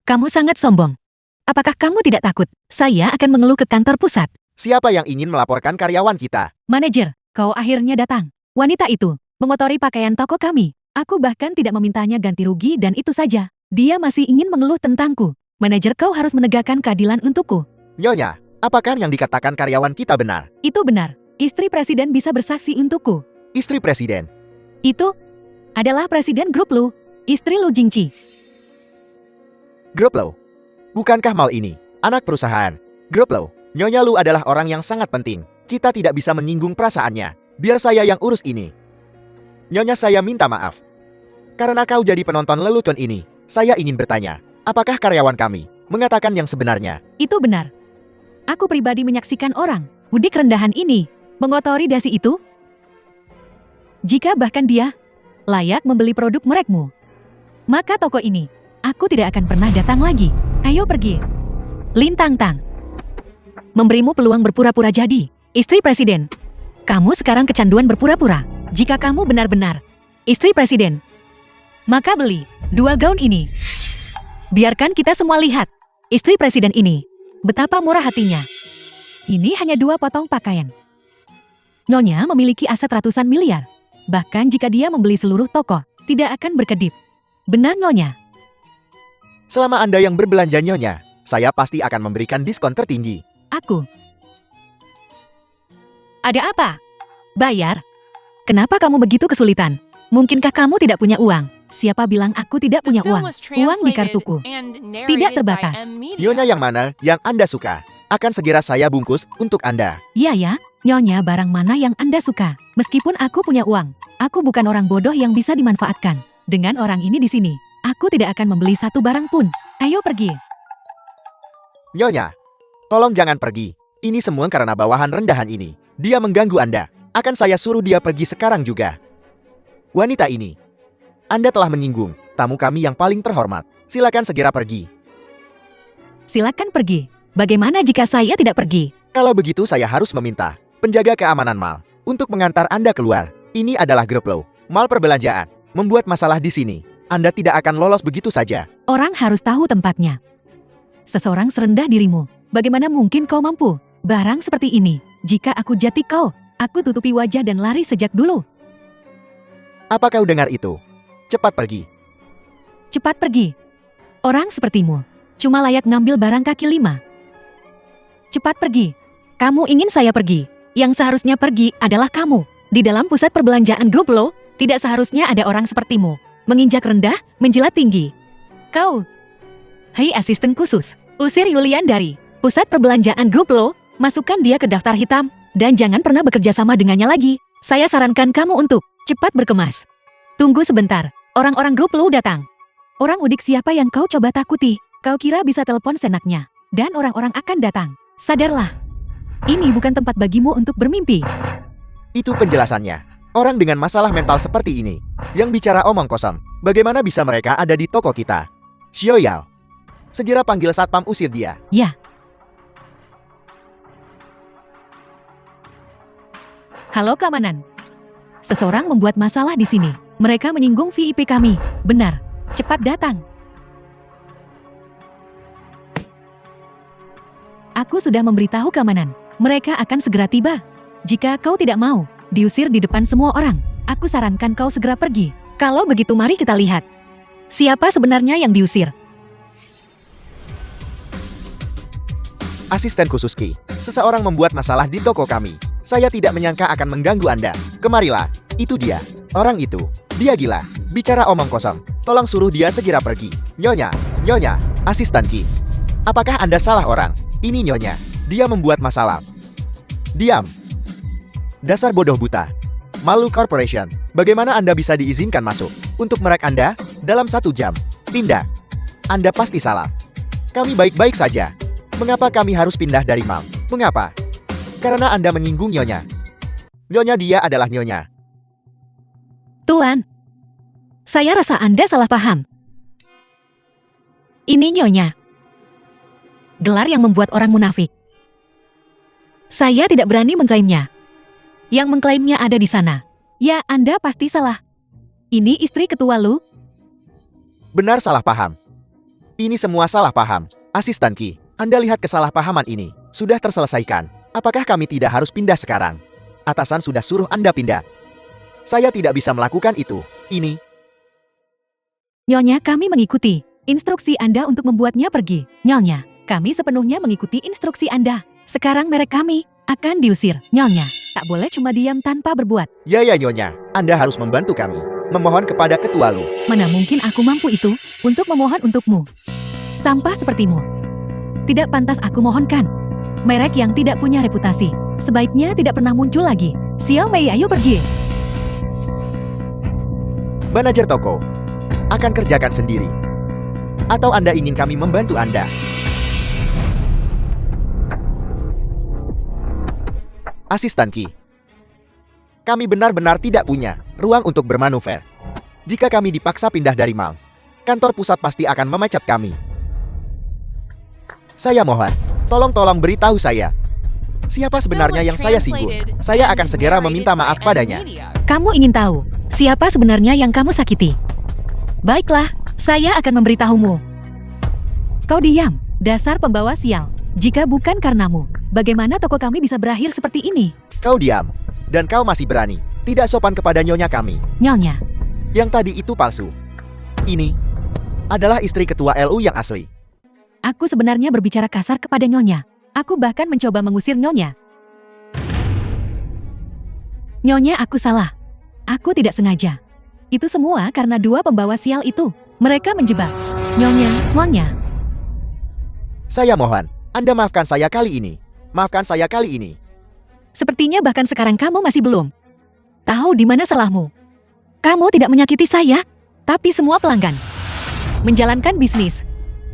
Kamu sangat sombong. Apakah kamu tidak takut? Saya akan mengeluh ke kantor pusat. Siapa yang ingin melaporkan karyawan kita? Manajer, kau akhirnya datang. Wanita itu mengotori pakaian toko kami. Aku bahkan tidak memintanya ganti rugi dan itu saja. Dia masih ingin mengeluh tentangku. Manajer, kau harus menegakkan keadilan untukku. Nyonya, apakah yang dikatakan karyawan kita benar? Itu benar. Istri presiden bisa bersaksi untukku. Istri presiden. Itu adalah presiden grup Lu, istri Lu Jingqi. Grup Lo. Bukankah Mal ini anak perusahaan? Grup Lo, Nyonya Lu adalah orang yang sangat penting. Kita tidak bisa menyinggung perasaannya. Biar saya yang urus ini. Nyonya, saya minta maaf. Karena kau jadi penonton lelucon ini, saya ingin bertanya, apakah karyawan kami mengatakan yang sebenarnya? Itu benar. Aku pribadi menyaksikan orang, budik rendahan ini, mengotori dasi itu. Jika bahkan dia layak membeli produk merekmu, maka toko ini, aku tidak akan pernah datang lagi. Ayo pergi. Lintang Tang. Memberimu peluang berpura-pura jadi istri presiden. Kamu sekarang kecanduan berpura-pura. Jika kamu benar-benar istri presiden, maka beli 2 gaun ini. Biarkan kita semua lihat istri presiden ini betapa murah hatinya. Ini hanya 2 potong pakaian. Nyonya memiliki aset ratusan miliar. Bahkan jika dia membeli seluruh toko, tidak akan berkedip. Benar, Nyonya? Selama Anda yang berbelanja, Nyonya, saya pasti akan memberikan diskon tertinggi. Aku. Ada apa? Bayar? Kenapa kamu begitu kesulitan? Mungkinkah kamu tidak punya uang? Siapa bilang aku tidak punya uang? Uang di kartuku. Tidak terbatas. Nyonya yang mana yang Anda suka? Akan segera saya bungkus untuk Anda. Iya ya, Nyonya, barang mana yang Anda suka? Meskipun aku punya uang, aku bukan orang bodoh yang bisa dimanfaatkan. Dengan orang ini di sini, aku tidak akan membeli satu barang pun. Ayo pergi. Nyonya, tolong jangan pergi. Ini semua karena bawahan rendahan ini. Dia mengganggu Anda. Akan saya suruh dia pergi sekarang juga. Wanita ini, Anda telah menyinggung tamu kami yang paling terhormat. Silakan segera pergi. Silakan pergi. Bagaimana jika saya tidak pergi? Kalau begitu saya harus meminta penjaga keamanan mal untuk mengantar Anda keluar. Ini adalah grup Lo, mal perbelanjaan. Membuat masalah di sini, Anda tidak akan lolos begitu saja. Orang harus tahu tempatnya. Seseorang serendah dirimu. Bagaimana mungkin kau mampu? Barang seperti ini. Jika aku jati kau, aku tutupi wajah dan lari sejak dulu. Apa kau dengar itu? Cepat pergi. Cepat pergi. Orang sepertimu cuma layak ngambil barang kaki 5. Cepat pergi. Kamu ingin saya pergi. Yang seharusnya pergi adalah kamu. Di dalam pusat perbelanjaan grup Lo, tidak seharusnya ada orang sepertimu. Menginjak rendah, menjilat tinggi. Kau. Hei asisten khusus, usir Yulian dari pusat perbelanjaan grup Lo, masukkan dia ke daftar hitam, dan jangan pernah bekerja sama dengannya lagi. Saya sarankan kamu untuk cepat berkemas. Tunggu sebentar, orang-orang grup Lo datang. Orang udik siapa yang kau coba takuti? Kau kira bisa telepon senaknya, dan orang-orang akan datang. Sadarlah, ini bukan tempat bagimu untuk bermimpi. Itu penjelasannya. Orang dengan masalah mental seperti ini, yang bicara omong kosong, bagaimana bisa mereka ada di toko kita? Xiao Yao, segera panggil satpam, usir dia. Ya. Halo keamanan. Seseorang membuat masalah di sini. Mereka menyinggung VIP kami. Benar. Cepat datang. Aku sudah memberitahu keamanan. Mereka akan segera tiba. Jika kau tidak mau diusir di depan semua orang, aku sarankan kau segera pergi. Kalau begitu mari kita lihat. Siapa sebenarnya yang diusir? Asisten khusus Ki, seseorang membuat masalah di toko kami. Saya tidak menyangka akan mengganggu Anda. Kemarilah, itu dia. Orang itu, dia gila. Bicara omong kosong. Tolong suruh dia segera pergi. Nyonya, Nyonya, asisten Ki. Apakah Anda salah orang? Ini Nyonya, dia membuat masalah. Diam. Dasar bodoh buta. Malu Corporation, bagaimana Anda bisa diizinkan masuk? Untuk merek Anda, dalam 1 jam. Pindah. Anda pasti salah. Kami baik-baik saja. Mengapa kami harus pindah dari mal? Mengapa? Karena Anda menyinggung Nyonya. Nyonya, dia adalah Nyonya. Tuan, saya rasa Anda salah paham. Ini Nyonya. Gelar yang membuat orang munafik. Saya tidak berani mengklaimnya. Yang mengklaimnya ada di sana. Ya, Anda pasti salah. Ini istri ketua Lu. Benar salah paham. Ini semua salah paham. Asisten Ki, Anda lihat kesalahpahaman ini. Sudah terselesaikan. Apakah kami tidak harus pindah sekarang? Atasan sudah suruh Anda pindah. Saya tidak bisa melakukan itu. Ini. Nyonya, kami mengikuti instruksi Anda untuk membuatnya pergi. Nyonya, kami sepenuhnya mengikuti instruksi Anda. Sekarang merek kami akan diusir. Nyonya, tak boleh cuma diam tanpa berbuat. Ya Nyonya, Anda harus membantu kami. Memohon kepada ketua Lu. Mana mungkin aku mampu itu untuk memohon untukmu. Sampah sepertimu. Tidak pantas aku mohonkan. Merek yang tidak punya reputasi. Sebaiknya tidak pernah muncul lagi. Xiao Mei, ayo pergi. Manajer toko. Akan kerjakan sendiri. Atau Anda ingin kami membantu Anda? Asisten Ki. Kami benar-benar tidak punya ruang untuk bermanuver. Jika kami dipaksa pindah dari mall, kantor pusat pasti akan memecat kami. Saya mohon, tolong beritahu saya. Siapa sebenarnya yang saya singgung? Saya akan segera meminta maaf padanya. Kamu ingin tahu siapa sebenarnya yang kamu sakiti? Baiklah, saya akan memberitahumu. Kau diam, dasar pembawa sial. Jika bukan karenamu, bagaimana toko kami bisa berakhir seperti ini? Kau diam, dan kau masih berani. Tidak sopan kepada nyonya kami. Nyonya, Yang tadi itu palsu. Ini adalah istri ketua LU yang asli. aku sebenarnya berbicara kasar kepada Nyonya. Aku bahkan mencoba mengusir Nyonya. Nyonya, aku salah. Aku tidak sengaja. Itu semua karena dua pembawa sial itu. Mereka menjebak Nyonya. Saya mohon, Anda maafkan saya kali ini. Maafkan saya kali ini. Sepertinya bahkan sekarang kamu masih belum tahu di mana salahmu. Kamu tidak menyakiti saya, tapi semua pelanggan. Menjalankan bisnis.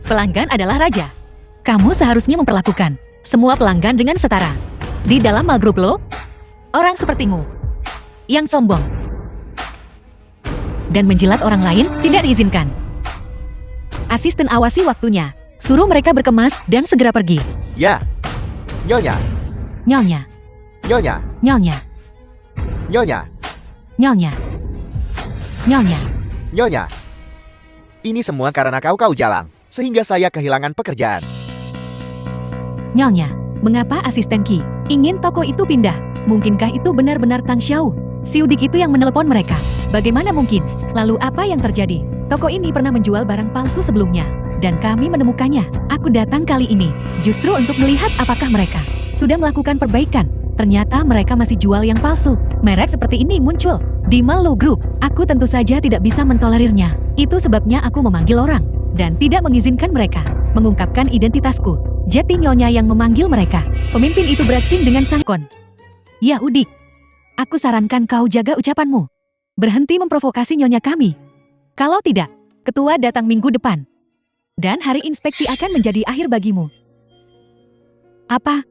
Pelanggan adalah raja. Kamu seharusnya memperlakukan semua pelanggan dengan setara. Di dalam mall grup lo, orang sepertimu yang sombong dan menjilat orang lain tidak diizinkan. Asisten, awasi waktunya. Suruh mereka berkemas dan segera pergi. Ya. Nyonya. Nyonya, Nyonya. Nyonya, Nyonya. Nyonya, Nyonya. Nyonya. Ini semua karena kau jalang, sehingga saya kehilangan pekerjaan. Nyonya, mengapa asisten Ki ingin toko itu pindah? Mungkinkah itu benar-benar Tang Xiao? Si Udik itu yang menelepon mereka. Bagaimana mungkin? Lalu apa yang terjadi? Toko ini pernah menjual barang palsu sebelumnya, dan kami menemukannya. Aku datang kali ini justru untuk melihat apakah mereka sudah melakukan perbaikan. Ternyata mereka masih jual yang palsu. Merek seperti ini muncul di Mall Lo Group. Aku tentu saja tidak bisa mentolerirnya. Itu sebabnya aku memanggil orang dan tidak mengizinkan mereka mengungkapkan identitasku. Jadi Nyonya yang memanggil mereka. Pemimpin itu berakting dengan sangkon. Ya Udik, aku sarankan kau jaga ucapanmu. Berhenti memprovokasi Nyonya kami. Kalau tidak, ketua datang minggu depan. Dan hari inspeksi akan menjadi akhir bagimu. Apa?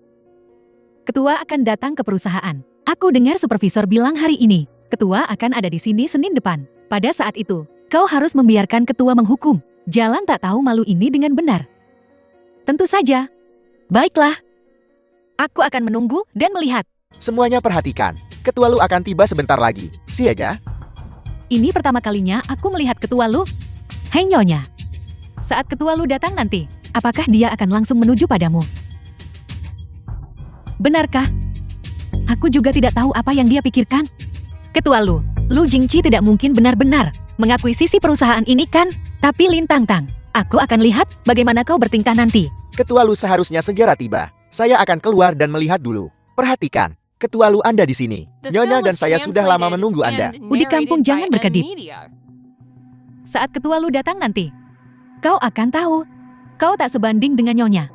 Ketua akan datang ke perusahaan. Aku dengar supervisor bilang hari ini, ketua akan ada di sini Senin depan. Pada saat itu, kau harus membiarkan ketua menghukum. Jalan tak tahu malu ini dengan benar. Tentu saja. Baiklah. Aku akan menunggu dan melihat. Semuanya perhatikan. Ketua Lu akan tiba sebentar lagi. Siaga. Ini pertama kalinya aku melihat ketua Lu. Hei Nyonya. Saat ketua Lu datang nanti, apakah dia akan langsung menuju padamu? Benarkah? Aku juga tidak tahu apa yang dia pikirkan. Ketua Lu Jingqi tidak mungkin benar-benar mengakuisisi perusahaan ini kan? Tapi Lintang Tang, aku akan lihat bagaimana kau bertingkah nanti. Ketua Lu seharusnya segera tiba. Saya akan keluar dan melihat dulu. Perhatikan, ketua Lu Anda di sini. Nyonya dan saya sudah lama menunggu Anda. Udik kampung jangan berkedip. Saat ketua Lu datang nanti, kau akan tahu. Kau tak sebanding dengan Nyonya.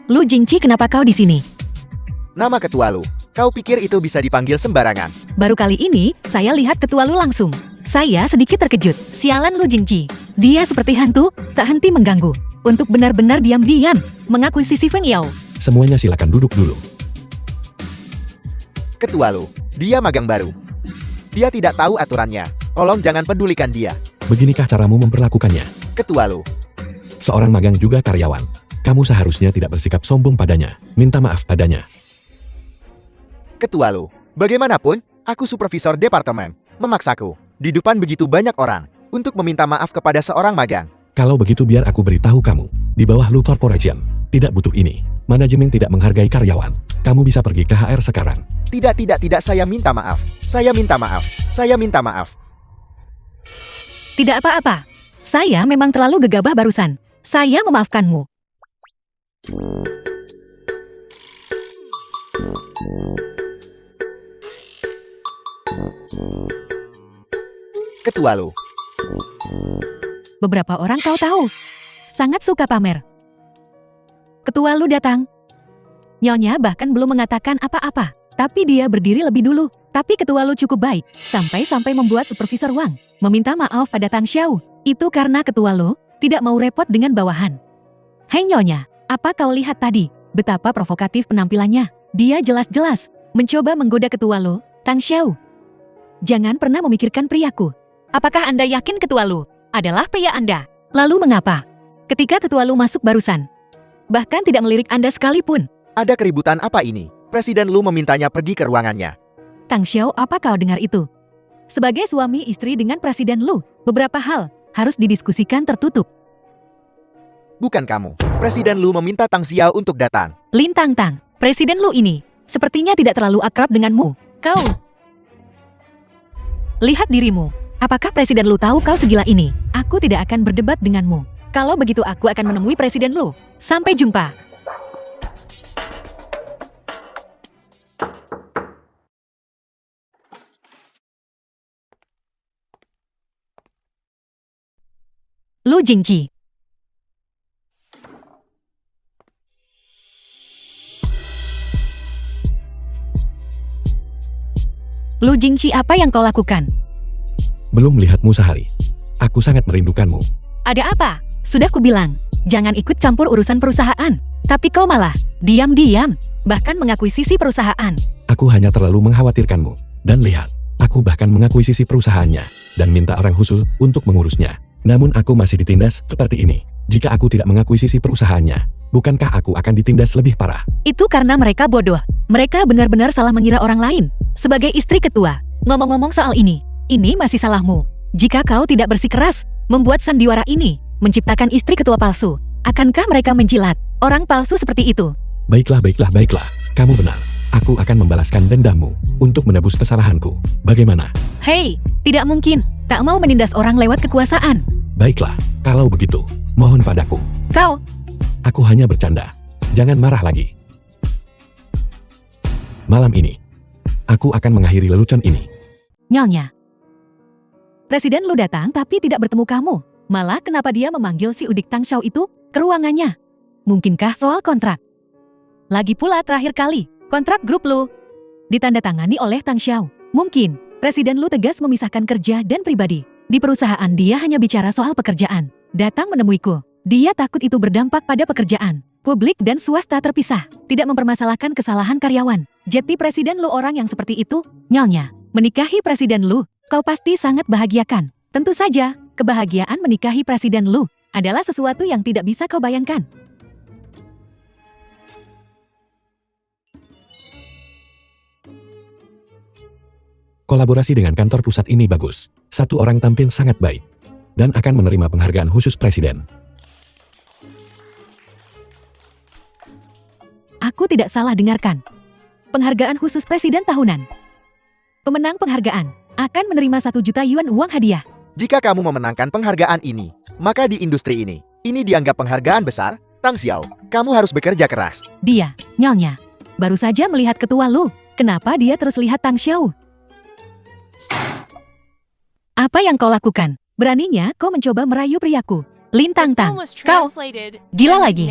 Lu Jingqi, kenapa kau di sini? Nama ketua Lu. Kau pikir itu bisa dipanggil sembarangan? Baru kali ini, saya lihat ketua Lu langsung. Saya sedikit terkejut. Sialan Lu Jingqi. Dia seperti hantu, tak henti mengganggu. Untuk benar-benar diam-diam, mengakuisisi Feng Yao. Semuanya silakan duduk dulu. Ketua Lu, dia magang baru. Dia tidak tahu aturannya. Tolong jangan pedulikan dia. Beginikah caramu memperlakukannya? Ketua Lu. Seorang magang juga karyawan. Kamu seharusnya tidak bersikap sombong padanya. Minta maaf padanya. Ketua Lu. Bagaimanapun, aku supervisor departemen. Memaksaku, di depan begitu banyak orang, untuk meminta maaf kepada seorang magang. Kalau begitu biar aku beritahu kamu. Di bawah Lu Corporation, tidak butuh ini. Manajemen tidak menghargai karyawan. Kamu bisa pergi ke HR sekarang. Tidak, saya minta maaf. Saya minta maaf. Saya minta maaf. Tidak apa-apa. Saya memang terlalu gegabah barusan. Saya memaafkanmu. Ketua Lu. Beberapa orang kau tahu, sangat suka pamer. Ketua Lu datang. Nyonya bahkan belum mengatakan apa-apa, tapi dia berdiri lebih dulu. Tapi ketua Lu cukup baik, sampai membuat supervisor Wang meminta maaf pada Tang Xiao. Itu karena ketua Lu tidak mau repot dengan bawahan. Hei Nyonya, apa kau lihat tadi? Betapa provokatif penampilannya. Dia jelas-jelas mencoba menggoda ketua Lu, Tang Xiao. Jangan pernah memikirkan priaku. Apakah Anda yakin ketua Lu adalah pria Anda? Lalu mengapa? Ketika ketua Lu masuk barusan, bahkan tidak melirik Anda sekalipun. Ada keributan apa ini? Presiden Lu memintanya pergi ke ruangannya. Tang Xiao, apa kau dengar itu? Sebagai suami istri dengan Presiden Lu, beberapa hal harus didiskusikan tertutup. Bukan kamu. Presiden Lu meminta Tang Xiao untuk datang. Lin Tang, Presiden Lu ini sepertinya tidak terlalu akrab denganmu. Kau lihat dirimu. Apakah Presiden Lu tahu kau segila ini? Aku tidak akan berdebat denganmu. Kalau begitu aku akan menemui Presiden Lu. Sampai jumpa. Lu Jingji. Lu Jingji, apa yang kau lakukan? Belum melihatmu sehari. Aku sangat merindukanmu. Ada apa? Sudah kubilang, jangan ikut campur urusan perusahaan. Tapi kau malah diam-diam, bahkan mengakuisisi perusahaan. Aku hanya terlalu mengkhawatirkanmu. Dan lihat, aku bahkan mengakuisisi perusahaannya dan minta orang khusus untuk mengurusnya. Namun aku masih ditindas seperti ini. Jika aku tidak mengakuisisi perusahaannya, bukankah aku akan ditindas lebih parah? Itu karena mereka bodoh. Mereka benar-benar salah mengira orang lain. Sebagai istri ketua, ngomong-ngomong soal ini masih salahmu. Jika kau tidak bersikeras membuat sandiwara ini, menciptakan istri ketua palsu, akankah mereka menjilat orang palsu seperti itu? Baiklah. Kamu benar. Aku akan membalaskan dendammu untuk menebus kesalahanku. Bagaimana? Hei, tidak mungkin. Tak mau menindas orang lewat kekuasaan. Baiklah, kalau begitu, mohon padaku. Kau, Aku hanya bercanda. Jangan marah lagi. Malam ini, aku akan mengakhiri lelucon ini. Nyonya. Presiden Lu datang tapi tidak bertemu kamu. Malah kenapa dia memanggil si Udik Tang Xiao itu ke ruangannya? Mungkinkah soal kontrak? Lagi pula terakhir kali, kontrak grup Lu ditandatangani oleh Tang Xiao. Mungkin Presiden Lu tegas memisahkan kerja dan pribadi. Di perusahaan dia hanya bicara soal pekerjaan. Datang menemuiku. Dia takut itu berdampak pada pekerjaan. Publik dan swasta terpisah. Tidak mempermasalahkan kesalahan karyawan. Jadi Presiden Lu orang yang seperti itu? Nyonya, menikahi Presiden Lu, kau pasti sangat bahagiakan. Tentu saja, kebahagiaan menikahi Presiden Lu adalah sesuatu yang tidak bisa kau bayangkan. Kolaborasi dengan kantor pusat ini bagus. Satu orang tampil sangat baik. Dan akan menerima penghargaan khusus Presiden. Aku tidak salah dengarkan. Penghargaan khusus Presiden tahunan. Pemenang penghargaan akan menerima 1 juta yuan uang hadiah. Jika kamu memenangkan penghargaan ini, maka di industri ini dianggap penghargaan besar. Tang Xiao, kamu harus bekerja keras. Dia, Nyonya, baru saja melihat ketua Lu. Kenapa dia terus lihat Tang Xiao? Apa yang kau lakukan? Beraninya kau mencoba merayu priaku. Lin Tang, kau gila lagi.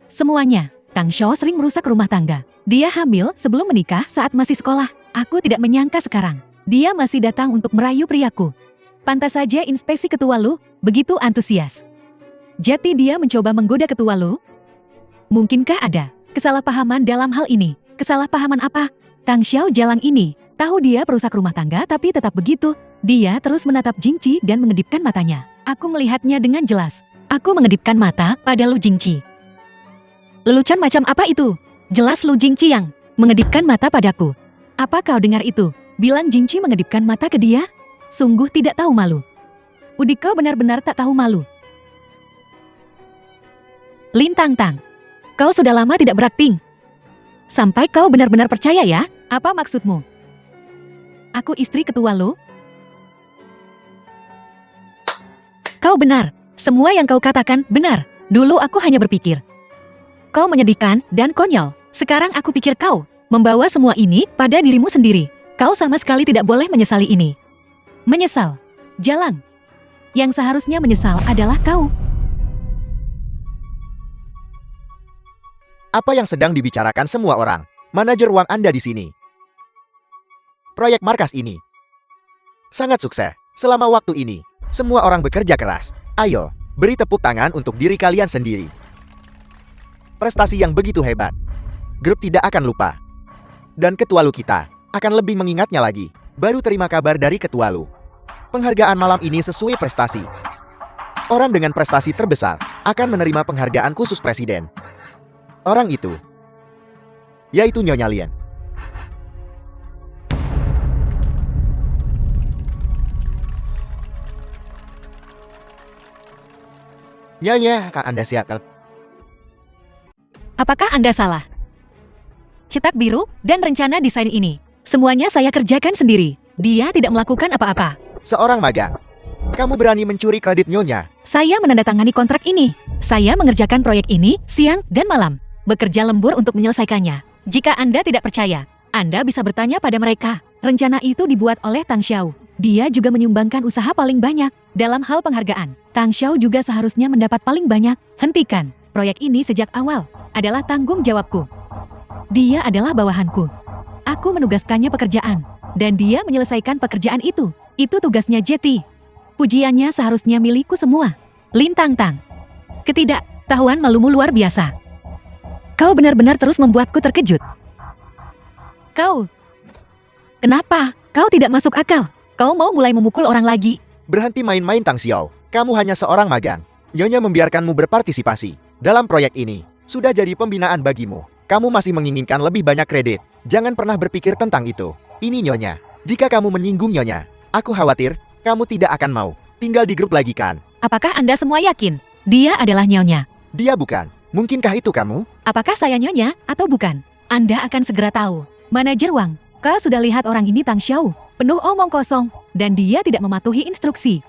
Semuanya, Tang Xiao sering merusak rumah tangga. Dia hamil sebelum menikah saat masih sekolah. Aku tidak menyangka sekarang. Dia masih datang untuk merayu priaku. Pantas saja inspeksi ketua Lu begitu antusias. Jadi dia mencoba menggoda ketua Lu? Mungkinkah ada kesalahpahaman dalam hal ini? Kesalahpahaman apa? Tang Xiao jalang ini, tahu dia perusak rumah tangga tapi tetap begitu. Dia terus menatap Jingqi dan mengedipkan matanya. Aku melihatnya dengan jelas. Aku mengedipkan mata pada Lu Jingqi. Lelucon macam apa itu? Jelas Lu Jingqi yang mengedipkan mata padaku. Apa kau dengar itu? Bilang Jingqi mengedipkan mata ke dia? Sungguh tidak tahu malu. Udik, kau benar-benar tak tahu malu. Lin Tangtang, kau sudah lama tidak berakting. Sampai kau benar-benar percaya ya? Apa maksudmu? Aku istri ketua lo? Kau benar. Semua yang kau katakan benar. Dulu aku hanya berpikir kau menyedihkan dan konyol. Sekarang aku pikir kau membawa semua ini pada dirimu sendiri. Kau sama sekali tidak boleh menyesali ini. Menyesal? Jalang. Yang seharusnya menyesal adalah kau. Apa yang sedang dibicarakan semua orang? Manajer uang Anda di sini. Proyek markas ini sangat sukses. Selama waktu ini, semua orang bekerja keras. Ayo, beri tepuk tangan untuk diri kalian sendiri. Prestasi yang begitu hebat. Grup tidak akan lupa. Dan ketua lu kita akan lebih mengingatnya lagi. Baru terima kabar dari ketua lu. Penghargaan malam ini sesuai prestasi. Orang dengan prestasi terbesar akan menerima penghargaan khusus presiden. Orang itu yaitu Nyonya Lien. Nyonya, Kak Anda siap? Apakah Anda salah? Cetak biru dan rencana desain ini, semuanya saya kerjakan sendiri. Dia tidak melakukan apa-apa. Seorang magang. Kamu berani mencuri kredit Nyonya? Saya menandatangani kontrak ini. Saya mengerjakan proyek ini siang dan malam. Bekerja lembur untuk menyelesaikannya. Jika Anda tidak percaya, Anda bisa bertanya pada mereka. Rencana itu dibuat oleh Tang Xiao. Dia juga menyumbangkan usaha paling banyak dalam hal penghargaan. Tang Xiao juga seharusnya mendapat paling banyak. Hentikan. Proyek ini sejak awal adalah tanggung jawabku. Dia adalah bawahanku. Aku menugaskannya pekerjaan. Dan dia menyelesaikan pekerjaan itu. Itu tugasnya Jetty. Pujiannya seharusnya milikku semua. Lin Tangtang. Ketidaktahuan malumu luar biasa. Kau benar-benar terus membuatku terkejut. Kau. Kenapa? Kau tidak masuk akal. Kau mau mulai memukul orang lagi. Berhenti main-main Tang Xiao. Kamu hanya seorang magang. Nyonya membiarkanmu berpartisipasi dalam proyek ini. Sudah jadi pembinaan bagimu. Kamu masih menginginkan lebih banyak kredit. Jangan pernah berpikir tentang itu. Ini Nyonya. Jika kamu menyinggung Nyonya, aku khawatir kamu tidak akan mau tinggal di grup lagi kan? Apakah Anda semua yakin? Dia adalah Nyonya. Dia bukan. Mungkinkah itu kamu? Apakah saya Nyonya atau bukan? Anda akan segera tahu. Manajer Wang, kau sudah lihat orang ini Tang Xiao. Penuh omong kosong. Dan dia tidak mematuhi instruksi.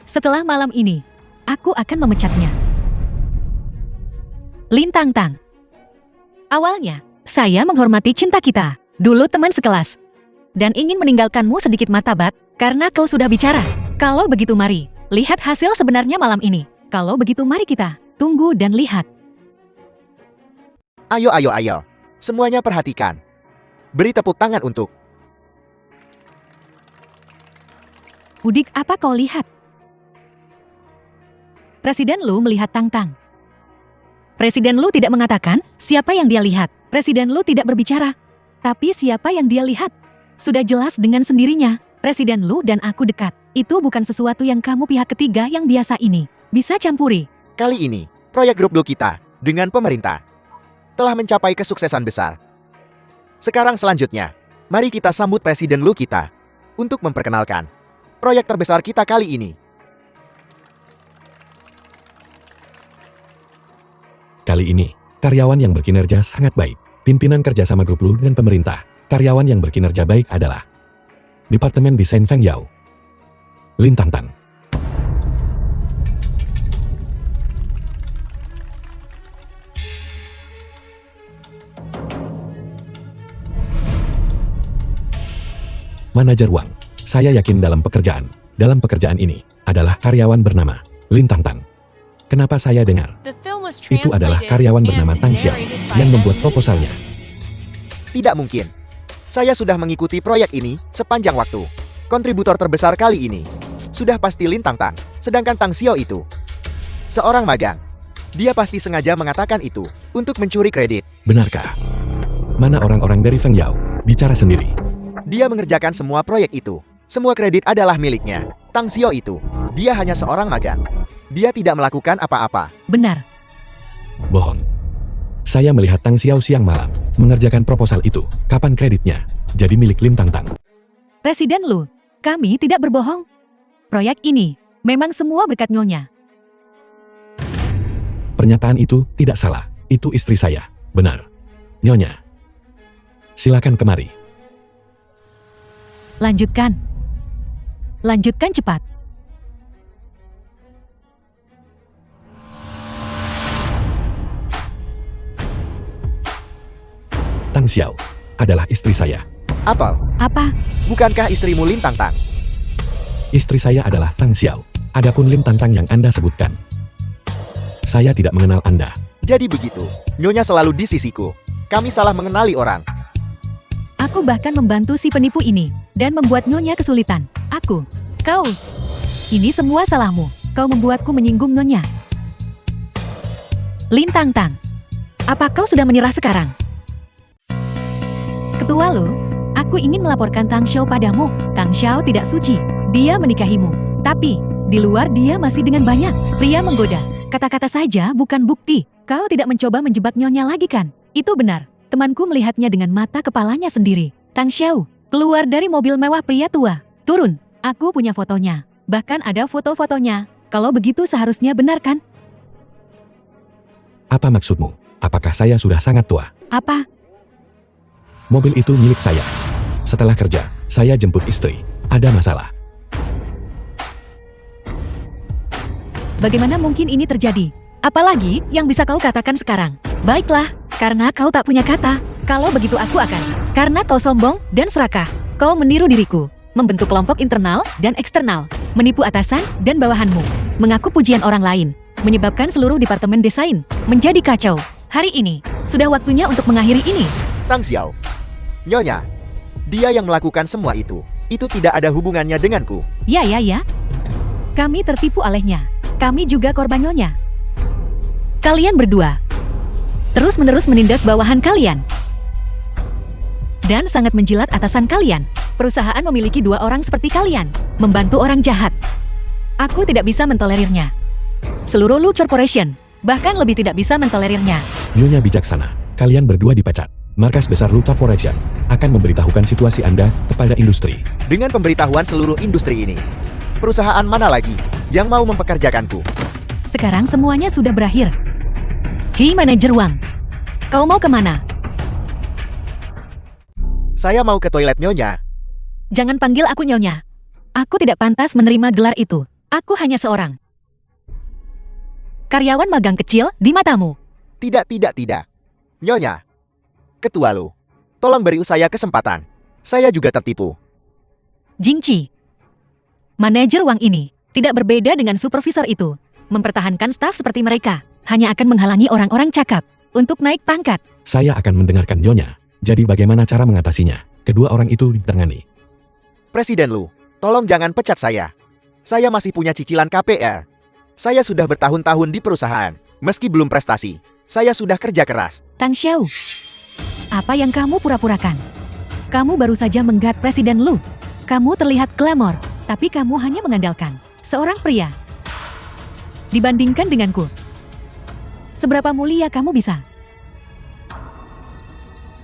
Setelah malam ini, aku akan memecatnya. Lin Tangtang. Awalnya, saya menghormati cinta kita. Dulu teman sekelas. Dan ingin meninggalkanmu sedikit martabat, karena kau sudah bicara. Kalau begitu mari, lihat hasil sebenarnya malam ini. Kalau begitu mari kita, tunggu dan lihat. Ayo. Semuanya perhatikan. Beri tepuk tangan untuk Udik, apa kau lihat? Presiden Lu melihat Tangtang. Presiden Lu tidak mengatakan siapa yang dia lihat. Presiden Lu tidak berbicara. Tapi siapa yang dia lihat? Sudah jelas dengan sendirinya. Presiden Lu dan aku dekat. Itu bukan sesuatu yang kamu pihak ketiga yang biasa ini bisa campuri. kali ini. Proyek grup Lu kita dengan pemerintah telah mencapai kesuksesan besar. Sekarang selanjutnya, mari kita sambut Presiden Lu kita untuk memperkenalkan proyek terbesar kita kali ini. Kali ini, karyawan yang berkinerja sangat baik. Pimpinan kerjasama grup Lu dan pemerintah. Karyawan yang berkinerja baik adalah Departemen Desain Feng Yao, Lin Tangtang, Manajer Wang. Saya yakin dalam pekerjaan ini adalah karyawan bernama Lin Tangtang. Kenapa saya dengar itu adalah karyawan bernama Tang Xiao yang membuat proposalnya? Tidak mungkin. Saya sudah mengikuti proyek ini sepanjang waktu. Kontributor terbesar kali ini sudah pasti Lin Tangtang, sedangkan Tang Xiao itu seorang magang. Dia pasti sengaja mengatakan itu untuk mencuri kredit. Benarkah? Mana orang-orang dari Feng Yao? bicara sendiri. Dia mengerjakan semua proyek itu. Semua kredit adalah miliknya. Tang Xiao itu, dia hanya seorang magang. Dia tidak melakukan apa-apa. Benar. Bohong. Saya melihat Tang Xiao siang malam mengerjakan proposal itu. Kapan kreditnya jadi milik Lim Tangtang? Presiden Lu, kami tidak berbohong. Proyek ini memang semua berkat Nyonya. Pernyataan itu tidak salah. Itu istri saya. Benar. Nyonya. Silakan kemari. Lanjutkan. Lanjutkan cepat. Tang Xiao adalah istri saya. Apel, Apa? bukankah istrimu Lim Tangtang? Istri saya adalah Tang Xiao. Adapun Lim Tangtang yang Anda sebutkan, saya tidak mengenal Anda. Jadi begitu, Nyonya selalu di sisiku. Kami salah mengenali orang. Aku bahkan membantu si penipu ini dan membuat Nyonya kesulitan. Kau. Ini semua salahmu. Kau membuatku menyinggung Nyonya. Lin Tangtang, apa kau sudah menyerah sekarang? Ketua Lu, aku ingin melaporkan Tang Xiao padamu. Tang Xiao tidak suci. Dia menikahimu. Tapi, di luar dia masih dengan banyak pria menggoda. Kata-kata saja bukan bukti. Kau tidak mencoba menjebak Nyonya lagi kan? Itu benar. Temanku melihatnya dengan mata kepalanya sendiri. Tang Xiao keluar dari mobil mewah pria tua. Turun. Aku punya fotonya. Bahkan ada foto-fotonya. Kalau begitu seharusnya benar kan? Apa maksudmu? Apakah saya sudah sangat tua? Apa? Mobil itu milik saya. Setelah kerja, saya jemput istri. Ada masalah. Bagaimana mungkin ini terjadi? Apalagi yang bisa kau katakan sekarang? Baiklah, karena kau tak punya kata. Kalau begitu aku akan. Karena kau sombong dan serakah. Kau meniru diriku. Membentuk kelompok internal dan eksternal. Menipu atasan dan bawahanmu. Mengaku pujian orang lain. Menyebabkan seluruh departemen desain menjadi kacau. Hari ini, sudah waktunya untuk mengakhiri ini. Tang Xiao. Nyonya, dia yang melakukan semua itu. Itu tidak ada hubungannya denganku. Ya. Kami tertipu olehnya. Kami juga korban Nyonya. Kalian berdua terus-menerus menindas bawahan kalian. Dan sangat menjilat atasan kalian. Perusahaan memiliki 2 orang seperti kalian. Membantu orang jahat. Aku tidak bisa mentolerirnya. Seluruh Lu Corporation bahkan lebih tidak bisa mentolerirnya. Nyonya bijaksana. Kalian berdua dipecat. Markas besar Lu Corporation akan memberitahukan situasi Anda kepada industri. Dengan pemberitahuan seluruh industri ini, perusahaan mana lagi yang mau mempekerjakanku? Sekarang semuanya sudah berakhir. Hei manajer Wang, kau mau kemana? Saya mau ke toilet Nyonya. Jangan panggil aku Nyonya. Aku tidak pantas menerima gelar itu. Aku hanya seorang karyawan magang kecil di matamu. Tidak. Nyonya. Ketua Lu, tolong beri saya kesempatan. Saya juga tertipu. Jingci, manajer Wang ini tidak berbeda dengan supervisor itu. Mempertahankan staf seperti mereka hanya akan menghalangi orang-orang cakap untuk naik pangkat. Saya akan mendengarkan Nyonya. Jadi bagaimana cara mengatasinya? Kedua orang itu ditangani. Presiden Lu, tolong jangan pecat saya. Saya masih punya cicilan KPR. Saya sudah bertahun-tahun di perusahaan. Meski belum prestasi, saya sudah kerja keras. Tang Xiao, apa yang kamu pura-purakan? Kamu baru saja menggat Presiden Lu. Kamu terlihat glamor, tapi kamu hanya mengandalkan seorang pria. Dibandingkan denganku, seberapa mulia kamu bisa?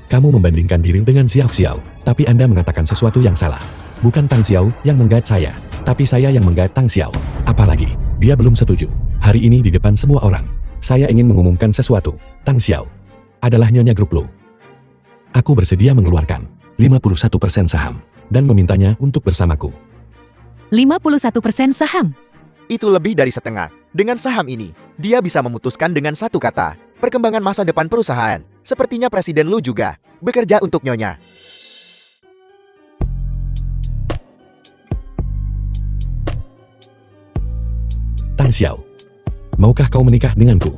Kamu membandingkan diri dengan Xiao Xiao, tapi Anda mengatakan sesuatu yang salah. Bukan Tang Xiao yang menggait saya, tapi saya yang menggait Tang Xiao. Apalagi, dia belum setuju. Hari ini di depan semua orang, saya ingin mengumumkan sesuatu. Tang Xiao adalah Nyonya Grup Lu. Aku bersedia mengeluarkan 51% saham dan memintanya untuk bersamaku. 51% saham? Itu lebih dari setengah. Dengan saham ini, dia bisa memutuskan dengan satu kata, perkembangan masa depan perusahaan. Sepertinya Presiden Lu juga bekerja untuk Nyonya. Tang Xiao, maukah kau menikah denganku?